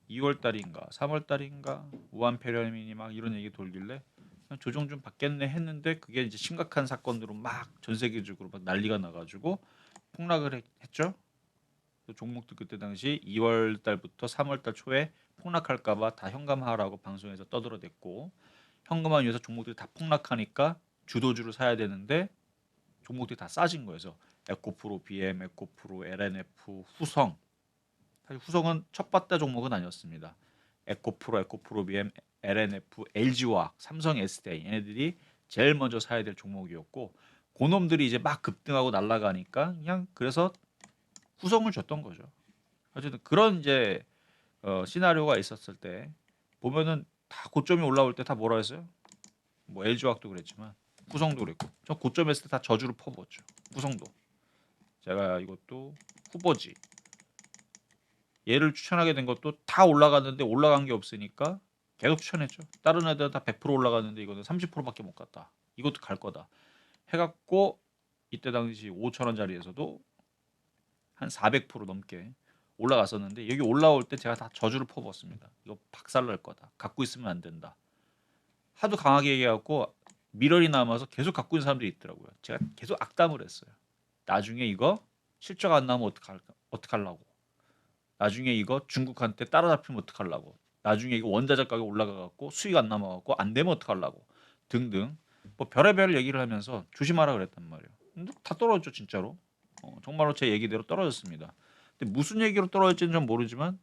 2월 달인가 3월 달인가 우한 폐렴이니 막 이런 얘기 돌길래 그냥 조정 좀 받겠네 했는데 그게 이제 심각한 사건으로 막 전 세계적으로 막 난리가 나가지고 폭락을 했죠. 그 종목도 그때 당시 2월 달부터 3월 달 초에 폭락할까봐 다 현금화라고 방송에서 떠들어댔고 현금화 위해서 종목들이 다 폭락하니까 주도주를 사야 되는데 종목들이 다 싸진 거예요. 그래서 에코프로, BM, 에코프로, LNF, 후성. 사실 후성은 첫 바다 종목은 아니었습니다. 에코프로, 에코프로, BM, LNF, LG화학, 삼성 SDI 얘네들이 제일 먼저 사야 될 종목이었고 고놈들이 이제 막 급등하고 날아가니까 그냥 그래서 후성을 줬던 거죠. 어쨌든 그런 이제 시나리오가 있었을 때 보면은 다 고점이 올라올 때 다 뭐라 했어요? 뭐 LG화학도 그랬지만 후성도 그랬고 저 고점에 있을 때 다 저주를 퍼부었죠. 후성도 제가 이것도 후보지 얘를 추천하게 된 것도 다 올라갔는데 올라간 게 없으니까 계속 추천했죠. 다른 애들은 다 100% 올라갔는데 이거는 30%밖에 못 갔다. 이것도 갈 거다. 해갖고 이때 당시 5천 원짜리에서도 한 400% 넘게 올라갔었는데 여기 올라올 때 제가 다 저주를 퍼부었습니다. 이거 박살날 거다. 갖고 있으면 안 된다. 하도 강하게 얘기해갖고 미련이 남아서 계속 갖고 있는 사람들이 있더라고요. 제가 계속 악담을 했어요. 나중에 이거 실적 안 나오면 어떡하려고. 나중에 이거 중국한테 따라잡히면 어떡하려고. 나중에 이거 원자재 가격 올라가갖고 수익 안 남아갖고 안 되면 어떡하려고. 등등. 뭐 별의별 얘기를 하면서 조심하라 그랬단 말이에요. 근데 다 떨어졌죠 진짜로. 정말로 제 얘기대로 떨어졌습니다. 근데 무슨 얘기로 떨어졌지는 전 모르지만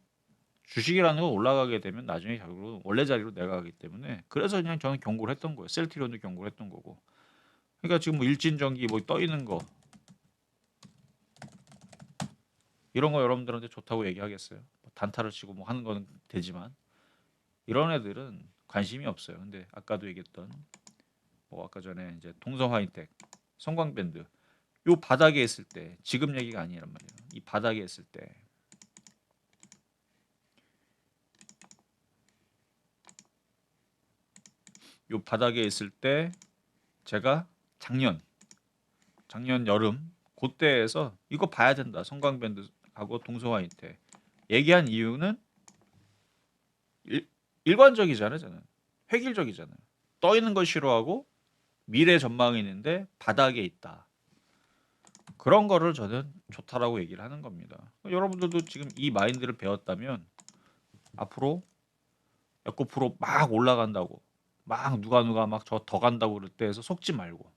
주식이라는 건 올라가게 되면 나중에 결국은 원래 자리로 내려가기 때문에 그래서 그냥 저는 경고를 했던 거예요. 셀트리온도 경고를 했던 거고. 그러니까 지금 뭐 일진전기 뭐 떠 있는 거 이런 거 여러분들한테 좋다고 얘기하겠어요. 뭐 단타를 치고 뭐 하는 거는 되지만 이런 애들은 관심이 없어요. 근데 아까도 얘기했던 뭐 아까 전에 이제 동성화이텍, 성광밴드 요 바닥에 있을 때 지금 얘기가 아니란 말이에요. 이 바닥에 있을 때 요 바닥에 있을 때 제가 작년 여름 그때에서 이거 봐야 된다. 성광밴드하고 동서화이트 얘기한 이유는 일관적이잖아요. 저는 획일적이잖아요. 떠 있는 걸 싫어하고 미래 전망이 있는데 바닥에 있다. 그런 거를 저는 좋다라고 얘기를 하는 겁니다. 여러분들도 지금 이 마인드를 배웠다면 앞으로 에코프로 막 올라간다고 막 누가 막 저 더 간다고 그럴 때에서 속지 말고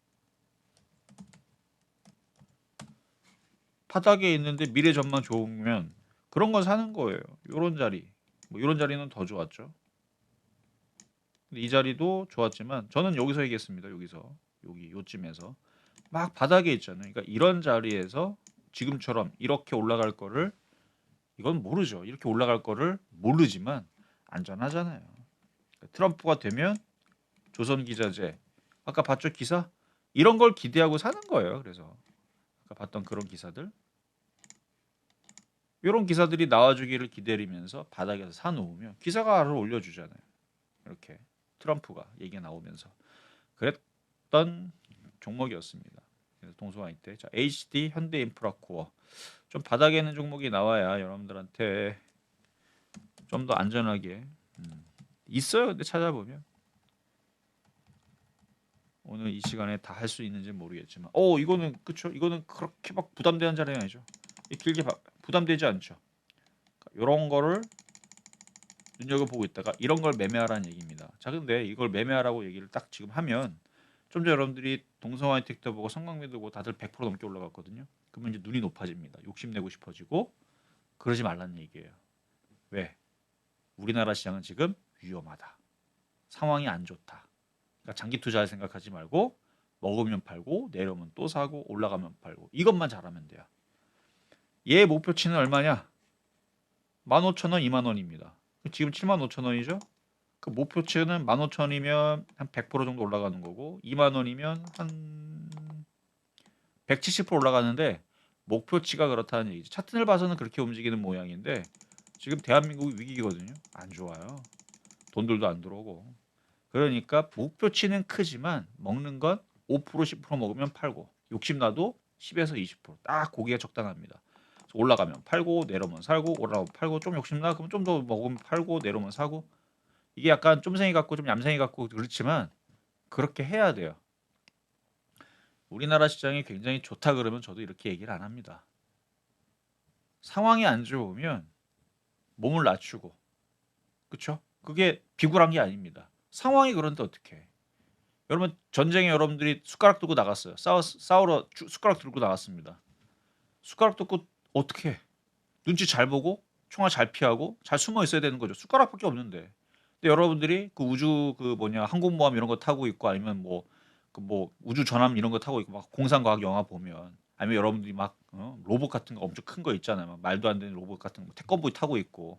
바닥에 있는데 미래 전망 좋으면 그런 거 사는 거예요. 요런 자리 뭐 이런 자리는 더 좋았죠. 근데 이 자리도 좋았지만 저는 여기서 얘기했습니다. 여기서 여기 요쯤에서 막 바닥에 있잖아요. 그러니까 이런 자리에서 지금처럼 이렇게 올라갈 거를 이건 모르죠. 이렇게 올라갈 거를 모르지만 안전하잖아요. 그러니까 트럼프가 되면 조선기자재 아까 봤죠 기사 이런 걸 기대하고 사는 거예요. 그래서 아까 봤던 그런 기사들 이런 기사들이 나와주기를 기다리면서 바닥에서 사놓으면 기사가 알아 올려주잖아요. 이렇게 트럼프가 얘기 나오면서 그랬던 종목이었습니다. 그래서 동서화이트 자 HD 현대인프라코어 좀 바닥에 있는 종목이 나와야 여러분들한테 좀 더 안전하게 있어요. 근데 찾아보면 오늘 이 시간에 다 할 수 있는지 모르겠지만 이거는 그쵸 이거는 그렇게 막 부담되는 자리는 아니죠. 길게 부담되지 않죠. 이런 거를 눈여겨보고 있다가 이런 걸 매매하라는 얘기입니다. 자 근데 이걸 매매하라고 얘기를 딱 지금 하면 좀 전에 여러분들이 동서화이텍도 보고 성광매도 보고 다들 100% 넘게 올라갔거든요. 그러면 이제 눈이 높아집니다. 욕심내고 싶어지고 그러지 말라는 얘기예요. 왜? 우리나라 시장은 지금 위험하다. 상황이 안 좋다. 그러니까 장기 투자할 생각하지 말고 먹으면 팔고 내려오면 또 사고 올라가면 팔고 이것만 잘하면 돼요. 얘 목표치는 얼마냐? 15,000원, 20,000원입니다. 지금 75,000원이죠? 그 목표치는 15,000원이면 한 100% 정도 올라가는 거고 20,000원이면 한 170% 올라가는데 목표치가 그렇다는 얘기죠. 차트를 봐서는 그렇게 움직이는 모양인데 지금 대한민국이 위기거든요. 안 좋아요. 돈들도 안 들어오고. 그러니까 목표치는 크지만 먹는 건 5% 10% 먹으면 팔고 욕심나도 10에서 20%딱 고기가 적당합니다. 올라가면 팔고 내려오면 살고 올라가면 팔고 좀 욕심나 그럼 좀 더 먹으면 팔고 내려오면 사고 이게 약간 쫌생이 같고 좀 얌생이 같고 그렇지만 그렇게 해야 돼요. 우리나라 시장이 굉장히 좋다 그러면 저도 이렇게 얘기를 안 합니다. 상황이 안 좋으면 몸을 낮추고 그렇죠? 그게 비굴한 게 아닙니다. 상황이 그런데 어떻게? 여러분 전쟁에 여러분들이 숟가락 들고 나갔어요. 싸우러 숟가락 들고 나갔습니다. 숟가락 들고 어떻게 해? 눈치 잘 보고 총알 잘 피하고 잘 숨어 있어야 되는 거죠. 숟가락밖에 없는데. 근데 여러분들이 그 우주 그 뭐냐 항공모함 이런 거 타고 있고 아니면 뭐 그 뭐 우주 전함 이런 거 타고 있고 막 공상과학 영화 보면 아니면 여러분들이 막 로봇 같은 거 엄청 큰 거 있잖아요. 막 말도 안 되는 로봇 같은 거 태권브이 타고 있고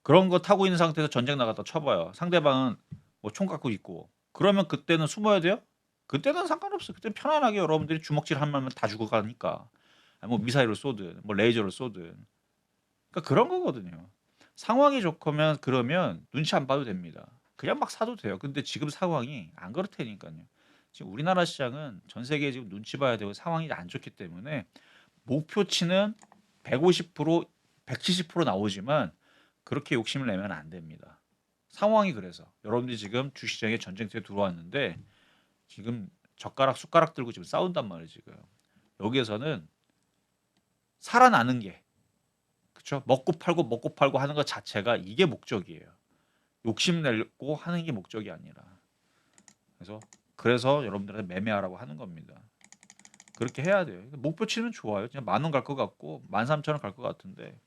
그런 거 타고 있는 상태에서 전쟁 나갔다 쳐봐요. 상대방은 뭐 총 갖고 있고 그러면 그때는 숨어야 돼요? 그때는 상관없어요. 그때 편안하게 여러분들이 주먹질 하면 다 죽어가니까. 아니 뭐 미사일을 쏘든 뭐 레이저를 쏘든 그러니까 그런 거거든요. 상황이 좋으면 그러면 눈치 안 봐도 됩니다. 그냥 막 사도 돼요. 근데 지금 상황이 안 그렇다니까요. 지금 우리나라 시장은 전 세계에 지금 눈치 봐야 되고 상황이 안 좋기 때문에 목표치는 150%, 170% 나오지만 그렇게 욕심을 내면 안 됩니다. 상황이 그래서 여러분들이 지금 주시장에 전쟁터에 들어왔는데 지금 젓가락 숟가락 들고 지금 싸운단 말이에요. 지금 여기에서는 살아나는 게 그렇죠. 먹고 팔고 하는 것 자체가 이게 목적이에요. 욕심내고 하는 게 목적이 아니라. 그래서 여러분들한테 매매하라고 하는 겁니다. 그렇게 해야 돼요. 목표치는 좋아요. 그냥 10,000원 갈 것 같고 13,000원 갈 것 같은데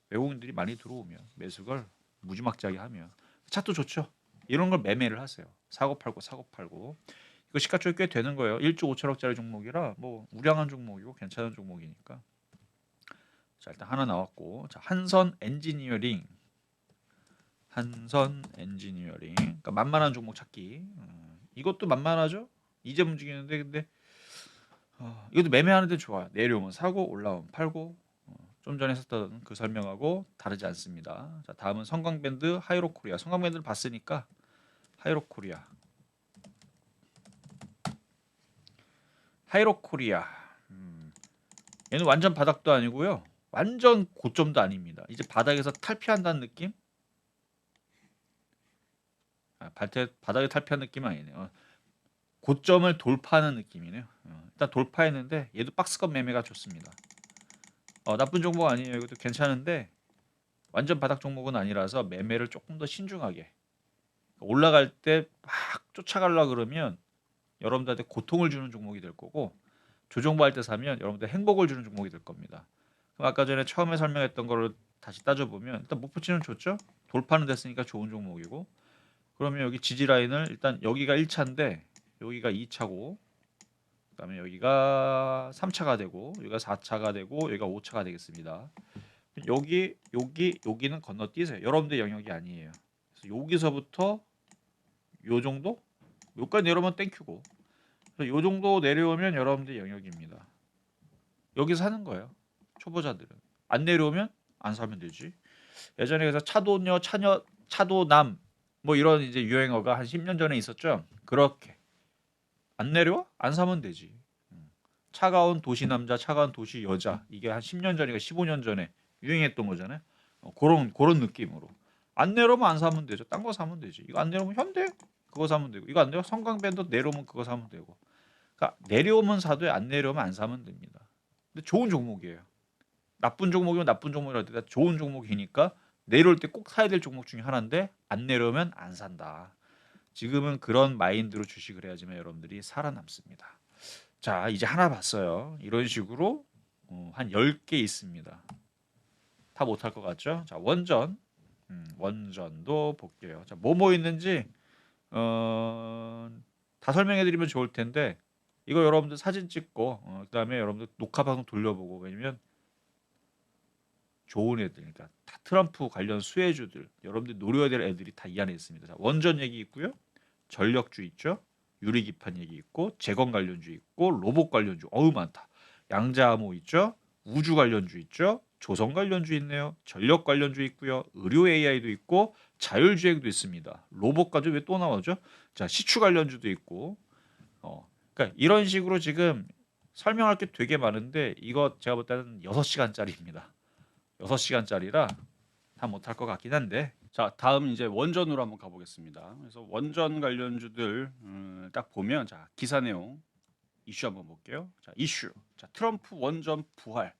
외국인들이 많이 들어오면 매수를 무지막지하게 하면 차트 좋죠. 이런 걸 매매를 하세요. 사고 팔고 이거 시가총액 꽤 되는 거예요. 1조 5천억짜리 종목이라 뭐 우량한 종목이고 괜찮은 종목이니까. 자 일단 하나 나왔고 자 한선 엔지니어링 그러니까 만만한 종목 찾기 이것도 만만하죠. 이제 움직이는데 근데 이것도 매매하는데 좋아요. 내려오면 사고 올라오면 팔고 좀 전에 했었던 그 설명하고 다르지 않습니다. 자, 다음은 성광밴드 하이로코리아. 성광밴드를 봤으니까 하이로코리아. 하이로코리아. 얘는 완전 바닥도 아니고요. 완전 고점도 아닙니다. 이제 바닥에서 탈피한다는 느낌? 바닥에 탈피한 느낌은 아니네요. 고점을 돌파하는 느낌이네요. 일단 돌파했는데 얘도 박스권 매매가 좋습니다. 나쁜 종목 아니에요. 이것도 괜찮은데 완전 바닥 종목은 아니라서 매매를 조금 더 신중하게 올라갈 때 막 쫓아가려 그러면 여러분들한테 고통을 주는 종목이 될 거고 조정부할 때 사면 여러분들 행복을 주는 종목이 될 겁니다. 그럼 아까 전에 처음에 설명했던 거를 다시 따져보면 일단 목표치는 좋죠? 돌파는 됐으니까 좋은 종목이고 그러면 여기 지지 라인을 일단 여기가 1차인데 여기가 2차고 그다음에 여기가 3차가 되고 여기가 4차가 되고 여기가 5차가 되겠습니다. 여기는 건너뛰세요. 여러분들 영역이 아니에요. 그래서 여기서부터 요 정도? 여기까지 내려오면 땡큐고 요 정도 내려오면 여러분들 영역입니다. 여기서 사는 거예요. 초보자들은. 안 내려오면 안 사면 되지. 예전에 그래서 차도녀, 차도남 뭐 이런 이제 유행어가 한 10년 전에 있었죠. 그렇게 안 내려와? 안 사면 되지. 차가운 도시 남자, 차가운 도시 여자 이게 한 10년 전이가 15년 전에 유행했던 거잖아요. 그런 느낌으로 안 내려오면 안 사면 되죠. 딴 거 사면 되지. 이거 안 내려오면 현대 그거 사면 되고 이거 안 내려 성광밴드 내려오면 그거 사면 되고. 그러니까 내려오면 사도 안 내려오면 안 사면 됩니다. 근데 좋은 종목이에요. 나쁜 종목이면 나쁜 종목이라 도 좋은 종목이니까 내려올 때 꼭 사야 될 종목 중에 하나인데 안 내려오면 안 산다. 지금은 그런 마인드로 주식을 해야지만 여러분들이 살아남습니다. 자, 이제 하나 봤어요. 이런 식으로 한 10개 있습니다. 다 못할 것 같죠? 자, 원전. 원전도 볼게요. 자, 뭐 있는지 다 설명해 드리면 좋을 텐데 이거 여러분들 사진 찍고 그다음에 여러분들 녹화 방송 돌려보고 왜냐면 좋은 애들 그러니까 다 트럼프 관련 수혜주들 여러분들 노려야 될 애들이 다 이 안에 있습니다. 자, 원전 얘기 있고요. 전력주 있죠. 유리기판 얘기 있고 재건 관련주 있고 로봇 관련주 어우 많다. 양자암호 있죠. 우주 관련주 있죠. 조선 관련주 있네요. 전력 관련주 있고요. 의료 AI도 있고 자율주행도 있습니다. 로봇까지 왜 또 나오죠? 자, 시추 관련주도 있고 그러니까 이런 식으로 지금 설명할 게 되게 많은데 이거 제가 볼 때는 6시간짜리입니다. 6시간짜리라 다 못할 것 같긴 한데 자 다음 이제 원전으로 한번 가보겠습니다. 그래서 원전 관련주들 딱 보면 자 기사 내용 이슈 한번 볼게요. 자 이슈 자 트럼프 원전 부활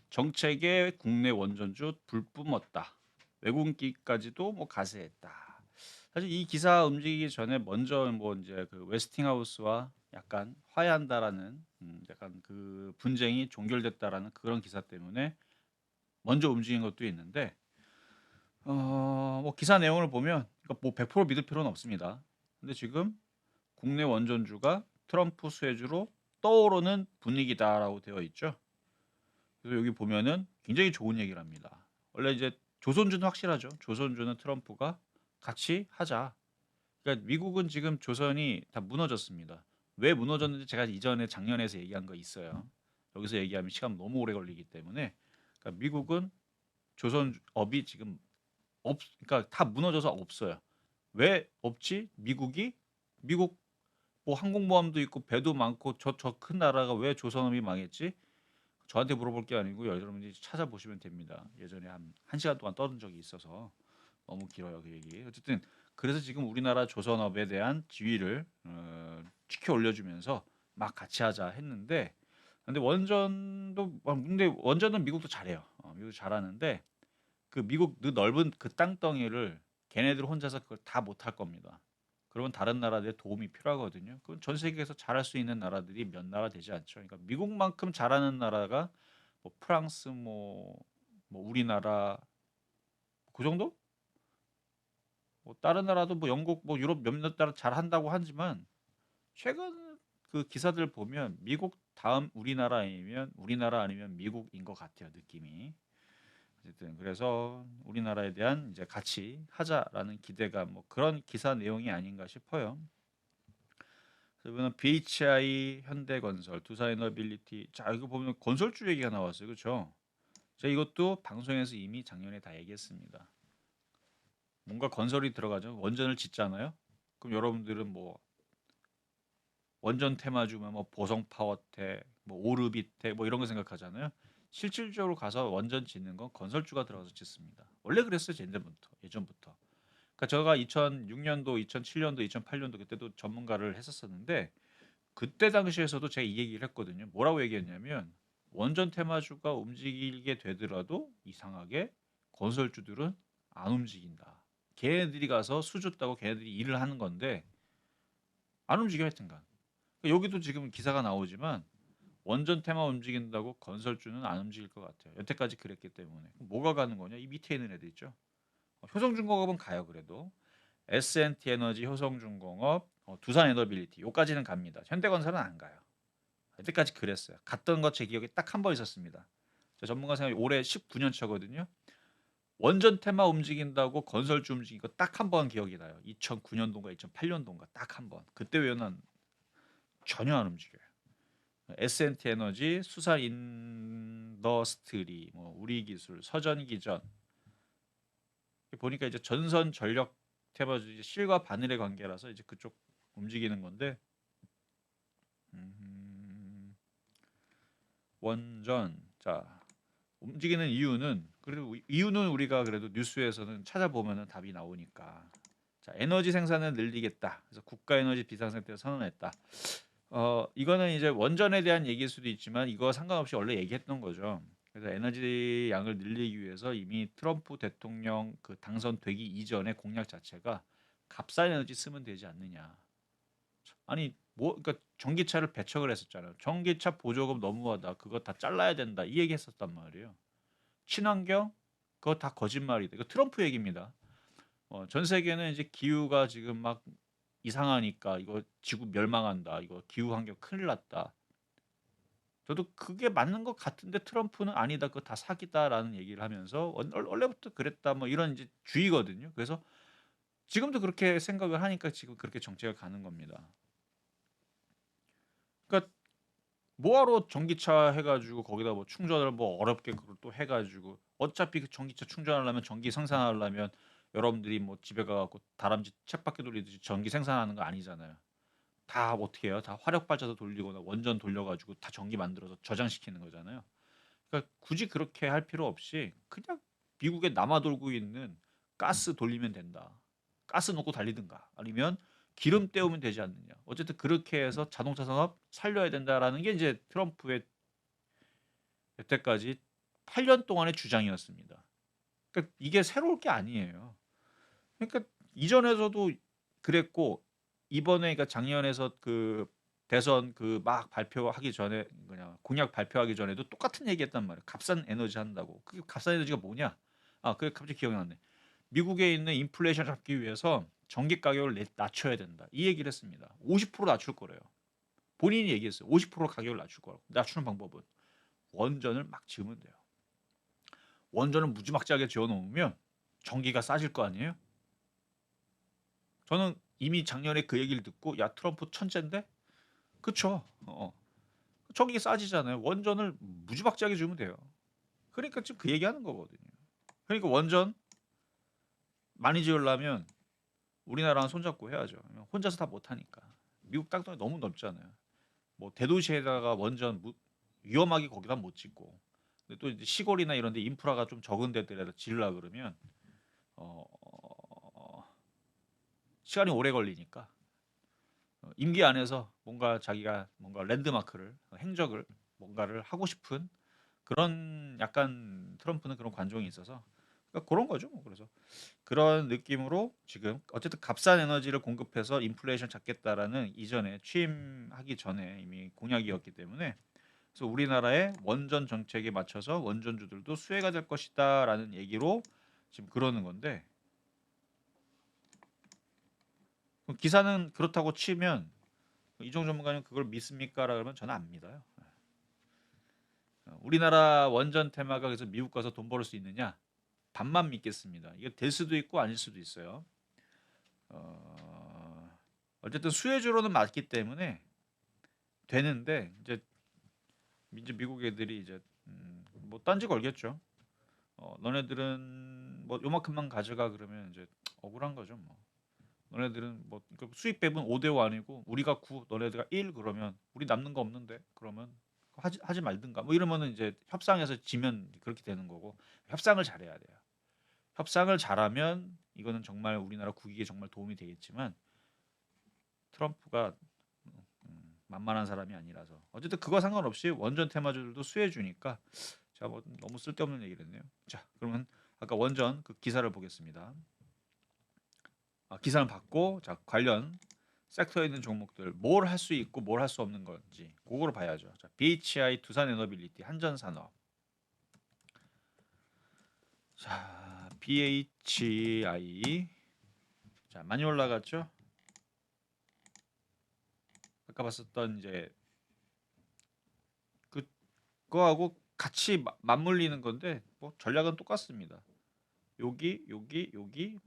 정책에 국내 원전주 불 뿜었다. 외국인까지도 뭐 가세했다. 사실 이 기사 움직이기 전에 먼저 뭐 이제 그 웨스팅하우스와 약간 화해한다라는 약간 그 분쟁이 종결됐다라는 그런 기사 때문에 먼저 움직인 것도 있는데 뭐 기사 내용을 보면 뭐 100% 믿을 필요는 없습니다. 근데 지금 국내 원전주가 트럼프 수혜주로 떠오르는 분위기다라고 되어 있죠. 그래서 여기 보면은 굉장히 좋은 얘기를 합니다. 원래 이제 조선주는 확실하죠. 조선주는 트럼프가 같이 하자. 그러니까 미국은 지금 조선이 다 무너졌습니다. 왜 무너졌는지 제가 이전에 작년에서 얘기한 거 있어요. 여기서 얘기하면 시간 너무 오래 걸리기 때문에 그러니까 미국은 조선업이 지금 그러니까 다 무너져서 없어요. 왜 없지? 미국 뭐 항공모함도 있고 배도 많고 저 큰 나라가 왜 조선업이 망했지? 저한테 물어볼 게 아니고 여러분들이 찾아보시면 됩니다. 예전에 한 1시간 동안 떠든 적이 있어서 너무 길어요 그 얘기. 어쨌든 그래서 지금 우리나라 조선업에 대한 지위를 지켜 올려주면서 막 같이 하자 했는데 근데 원전은 미국도 잘해요. 미국 잘하는데 그 미국 그 넓은 그 땅덩이를 걔네들 혼자서 그걸 다 못할 겁니다. 그러면 다른 나라들의 도움이 필요하거든요. 그건 전 세계에서 잘할 수 있는 나라들이 몇 나라 되지 않죠. 그러니까 미국만큼 잘하는 나라가 뭐 프랑스 뭐 우리나라 그 정도? 뭐 다른 나라도 뭐 영국 뭐 유럽 몇몇 나라 잘한다고 하지만 최근 그 기사들 보면 미국 다음 우리나라 아니면 미국인 것 같아요 느낌이. 어쨌든 그래서 우리나라에 대한 이제 같이 하자라는 기대감 뭐 그런 기사 내용이 아닌가 싶어요. 그러면 BHI, 현대건설, 두산에너빌리티. 자, 이거 보면 건설주 얘기가 나왔어요. 그렇죠? 제가 이것도 방송에서 이미 작년에 다 얘기했습니다. 뭔가 건설이 들어가죠. 원전을 짓잖아요. 그럼 여러분들은 뭐 원전 테마주면 뭐 보성 파워텍, 뭐 오르비텍 뭐 이런 거 생각하잖아요. 실질적으로 가서 원전 짓는 건 건설주가 들어가서 짓습니다. 원래 그랬어요. 예전부터. 그러니까 제가 2006년도, 2007년도, 2008년도 그때도 전문가를 했었었는데 그때 당시에서도 제가 이 얘기를 했거든요. 뭐라고 얘기했냐면 원전 테마주가 움직이게 되더라도 이상하게 건설주들은 안 움직인다. 걔네들이 가서 수주 따고 걔네들이 일을 하는 건데 안 움직여 하여튼간. 여기도 지금 기사가 나오지만 원전 테마 움직인다고 건설주는 안 움직일 것 같아요. 여태까지 그랬기 때문에. 뭐가 가는 거냐? 이 밑에 있는 애들 있죠. 효성중공업은 가요 그래도. S&T 에너지, 효성중공업, 두산에너빌리티 요까지는 갑니다. 현대건설은 안 가요. 여태까지 그랬어요. 갔던 거 제 기억에 딱 한 번 있었습니다. 저 전문가 생각에 올해 19년 차거든요. 원전 테마 움직인다고 건설주 움직인 거 딱 한 번 기억이 나요. 2009년도인가 2008년도인가 딱 한 번. 그때 외에는 전혀 안 움직여요. S&T 에너지, 수산 인더스트리, 뭐 우리기술, 서전기전 보니까 이제 전선 전력 테마주 이제 실과 바늘의 관계라서 이제 그쪽 움직이는 건데 원전 자 움직이는 이유는 그래도 이유는 우리가 그래도 뉴스에서는 찾아보면은 답이 나오니까 자 에너지 생산을 늘리겠다. 그래서 국가 에너지 비상상태를 선언했다. 이거는 이제 원전에 대한 얘기일 수도 있지만 이거 상관없이 원래 얘기했던 거죠. 그래서 에너지 양을 늘리기 위해서 이미 트럼프 대통령 그 당선되기 이전의 공약 자체가 값싼 에너지 쓰면 되지 않느냐. 아니 뭐 그러니까 전기차를 배척을 했었잖아요. 전기차 보조금 너무하다. 그거 다 잘라야 된다. 이 얘기 했었단 말이에요. 친환경 그거 다 거짓말이다. 이거 트럼프 얘기입니다. 전 세계는 이제 기후가 지금 막 이상하니까 이거 지구 멸망한다. 이거 기후 환경 큰일 났다. 저도 그게 맞는 것 같은데 트럼프는 아니다. 그거 다 사기다라는 얘기를 하면서 원래부터 그랬다. 뭐 이런 이제 주의거든요. 그래서 지금도 그렇게 생각을 하니까 지금 그렇게 정책을 가는 겁니다. 그러니까 뭐하러 전기차 해가지고 거기다 뭐 충전을 뭐 어렵게 그걸 또 해가지고 어차피 그 전기차 충전하려면 전기 생산하려면 여러분들이 뭐 집에 가갖고 다람쥐 쳇바퀴 돌리듯이 전기 생산하는 거 아니잖아요. 다 어떻게 해요? 다 화력 발전소 돌리거나 원전 돌려가지고 다 전기 만들어서 저장시키는 거잖아요. 그러니까 굳이 그렇게 할 필요 없이 그냥 미국에 남아 돌고 있는 가스 돌리면 된다. 가스 넣고 달리든가 아니면 기름 때우면 되지 않느냐. 어쨌든 그렇게 해서 자동차 산업 살려야 된다라는 게 이제 트럼프의 여태까지 8년 동안의 주장이었습니다. 그러니까 이게 새로울 게 아니에요. 그러니까 이전에서도 그랬고 이번에 그러니까 작년에서 그 대선 그 막 발표하기 전에 그냥 공약 발표하기 전에도 똑같은 얘기했단 말이에요. 값싼 에너지 한다고. 그게 값싼 에너지가 뭐냐? 아, 그게 갑자기 기억이 났네. 미국에 있는 인플레이션 잡기 위해서 전기 가격을 낮춰야 된다. 이 얘기를 했습니다. 50% 낮출 거래요. 본인이 얘기했어요. 50% 가격을 낮출 거라고. 낮추는 방법은 원전을 막 지으면 돼요. 원전을 무지막지하게 지어 놓으면 전기가 싸질 거 아니에요? 저는 이미 작년에 그 얘기를 듣고 야 트럼프 천재인데? 그쵸? 전기 싸지잖아요. 원전을 무지막지하게 주면 돼요. 그러니까 지금 그 얘기하는 거거든요. 그러니까 원전 많이 지으려면 우리나라랑 손잡고 해야죠. 혼자서 다 못하니까. 미국 땅덩이 너무 넓잖아요. 뭐 대도시에다가 원전 위험하게 거기다 못 짓고. 근데 또 이제 시골이나 이런 데 인프라가 좀 적은 데들에다 지으려 그러면 어, 시간이 오래 걸리니까 임기 안에서 뭔가 자기가 뭔가 랜드마크를 행적을 뭔가를 하고 싶은 그런 약간 트럼프는 그런 관종이 있어서 그러니까 그런 거죠. 뭐. 그래서 그런 느낌으로 지금 어쨌든 값싼 에너지를 공급해서 인플레이션 잡겠다라는 이전에 취임하기 전에 이미 공약이었기 때문에 그래서 우리나라의 원전 정책에 맞춰서 원전주들도 수혜가 될 것이다라는 얘기로 지금 그러는 건데 기사는 그렇다고 치면 이종 전문가님 그걸 믿습니까? 그러면 저는 안 믿어요. 우리나라 원전 테마가 그래서 미국 가서 돈 벌을 수 있느냐? 반만 믿겠습니다. 이게 될 수도 있고 아닐 수도 있어요. 어, 어쨌든 수혜주로는 맞기 때문에 되는데 이제 미국 애들이 이제 뭐 딴지 걸겠죠. 너네들은 뭐 요만큼만 가져가 그러면 이제 억울한 거죠 뭐. 너네들은 뭐 수익 배분 5대5 아니고 우리가 9, 너네들가 1 그러면 우리 남는 거 없는데 그러면 하지 말든가 뭐 이러면은 이제 협상에서 지면 그렇게 되는 거고 협상을 잘해야 돼요. 협상을 잘하면 이거는 정말 우리나라 국익에 정말 도움이 되겠지만 트럼프가 만만한 사람이 아니라서 어쨌든 그거 상관없이 원전 테마주들도 수혜주니까 자, 뭐 너무 쓸데없는 얘기를 했네요. 자, 그러면 아까 원전 그 기사를 보겠습니다. 기사는 받고 자, 관련 섹터에 있는 종목들 뭘 할 수 있고 뭘 할 수 없는 건지 그거를 봐야죠. 자, BHI 두산에너빌리티 한전산업. 자, BHI 자, 많이 올라갔죠? 아까 봤었던 이제 그거하고 같이 맞물리는 건데 뭐 전략은 똑같습니다. 여기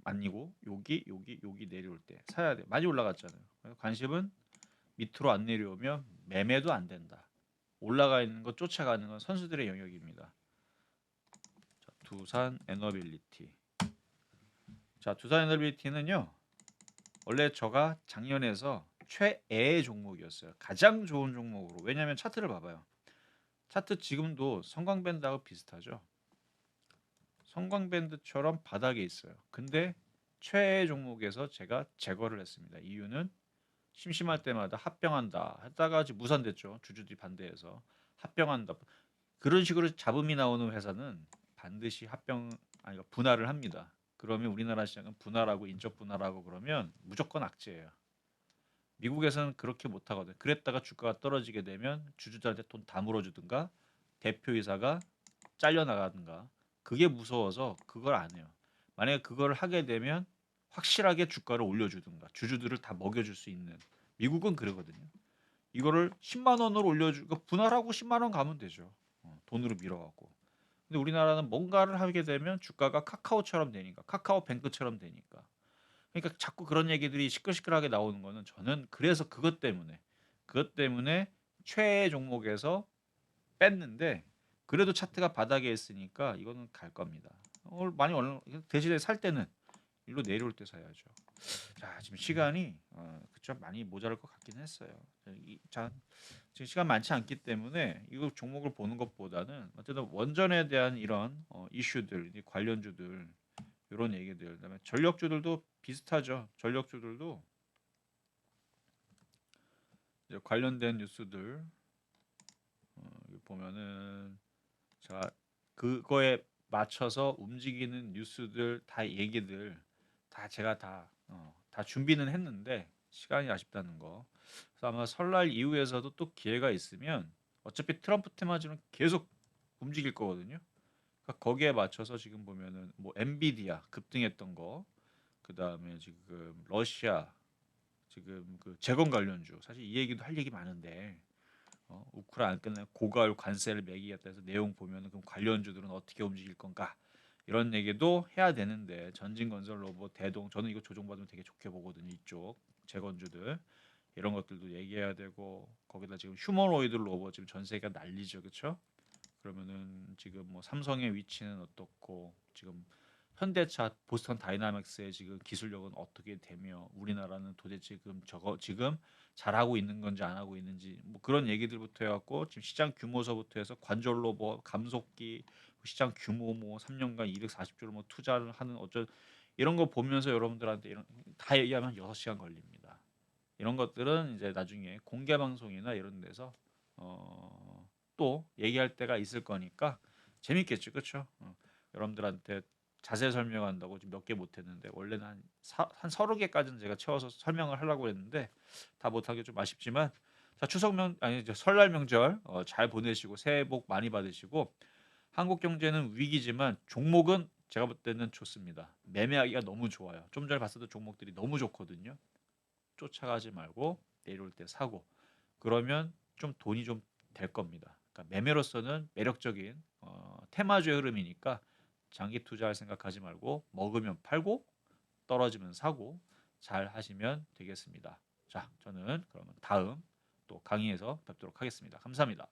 아니고 여기 내려올 때 사야 돼. 많이 올라갔잖아요. 관심은 밑으로 안 내려오면 매매도 안 된다. 올라가 있는 거 쫓아가는 건 선수들의 영역입니다. 자, 두산 에너빌리티. 자, 두산 에너빌리티는요. 원래 저가 작년에서 최애의 종목이었어요. 가장 좋은 종목으로. 왜냐하면 차트를 봐봐요. 차트 지금도 성광밴드하고 비슷하죠. 성광밴드처럼 바닥에 있어요. 근데 최애 종목에서 제가 제거를 했습니다. 이유는 심심할 때마다 합병한다 했다가 무산됐죠. 주주들이 반대해서 합병한다. 그런 식으로 잡음이 나오는 회사는 반드시 분할을 합니다. 그러면 우리나라 시장은 분할하고 인적 분할하고 그러면 무조건 악재예요. 미국에서는 그렇게 못 하거든. 그랬다가 주가가 떨어지게 되면 주주들한테 돈 다 물어주든가 대표이사가 잘려나가든가 그게 무서워서 그걸 안 해요. 만약에 그걸 하게 되면 확실하게 주가를 올려주든가 주주들을 다 먹여줄 수 있는 미국은 그러거든요. 이거를 10만 원으로 올려주고 분할하고 10만 원 가면 되죠. 돈으로 밀어갖고. 근데 우리나라는 뭔가를 하게 되면 주가가 카카오처럼 되니까 카카오뱅크처럼 되니까 그러니까 자꾸 그런 얘기들이 시끌시끌하게 나오는 거는 저는 그래서 그것 때문에 최애 종목에서 뺐는데 그래도 차트가 바닥에 있으니까 이거는 갈 겁니다. 많이 올라 대신에 살 때는 일로 내려올 때 사야죠. 자, 지금 시간이 그쵸 많이 모자랄 것 같긴 했어요. 자, 지금 시간 많지 않기 때문에 이거 종목을 보는 것보다는 어쨌든 원전에 대한 이런 이슈들, 관련주들 이런 얘기들, 그다음에 전력주들도 비슷하죠. 전력주들도 이제 관련된 뉴스들 보면은 자 그거에 맞춰서 움직이는 뉴스들 다 얘기들 다 제가 다 준비는 했는데 시간이 아쉽다는 거. 그래서 아마 설날 이후에서도 또 기회가 있으면 어차피 트럼프 테마주는 계속 움직일 거거든요. 그러니까 거기에 맞춰서 지금 보면은 뭐 엔비디아 급등했던 거, 그 다음에 지금 러시아 지금 그 재건 관련주 사실 이 얘기도 할 얘기 많은데 우크라 안 끝나 고가율 관세를 매기겠다 해서 내용 보면은 그럼 관련주들은 어떻게 움직일 건가 이런 얘기도 해야 되는데 전진건설 로봇 대동 저는 이거 조정받으면 되게 좋게 보거든요. 이쪽 재건주들 이런 것들도 얘기해야 되고 거기다 지금 휴머노이드 로봇 지금 전 세계가 난리죠. 그렇죠? 그러면은 지금 뭐 삼성의 위치는 어떻고 지금 현대차 보스턴 다이나믹스의 지금 기술력은 어떻게 되며 우리나라는 도대체 지금 잘하고 있는 건지 안 하고 있는지 뭐 그런 얘기들부터 해갖고 지금 시장 규모서부터 해서 관절로 뭐 감속기 시장 규모 뭐 3년간 240조를 뭐 투자를 하는 이런 거 보면서 여러분들한테 이런 다 얘기하면 6시간 걸립니다. 이런 것들은 이제 나중에 공개 방송이나 이런 데서 또 얘기할 때가 있을 거니까 재밌겠죠, 그렇죠? 여러분들한테 자세히 설명한다고 지금 몇 개 못했는데 원래는 한 서너 개까지는 제가 채워서 설명을 하려고 했는데 다 못하기 좀 아쉽지만 자 설날 명절 잘 보내시고 새해 복 많이 받으시고 한국 경제는 위기지만 종목은 제가 볼 때는 좋습니다. 매매하기가 너무 좋아요. 좀 전에 봤었던 종목들이 너무 좋거든요. 쫓아가지 말고 내려올 때 사고 그러면 좀 돈이 좀 될 겁니다. 그러니까 매매로서는 매력적인 테마주의 흐름이니까 장기 투자할 생각하지 말고 먹으면 팔고 떨어지면 사고 잘 하시면 되겠습니다. 자, 저는 그러면 다음 또 강의에서 뵙도록 하겠습니다. 감사합니다.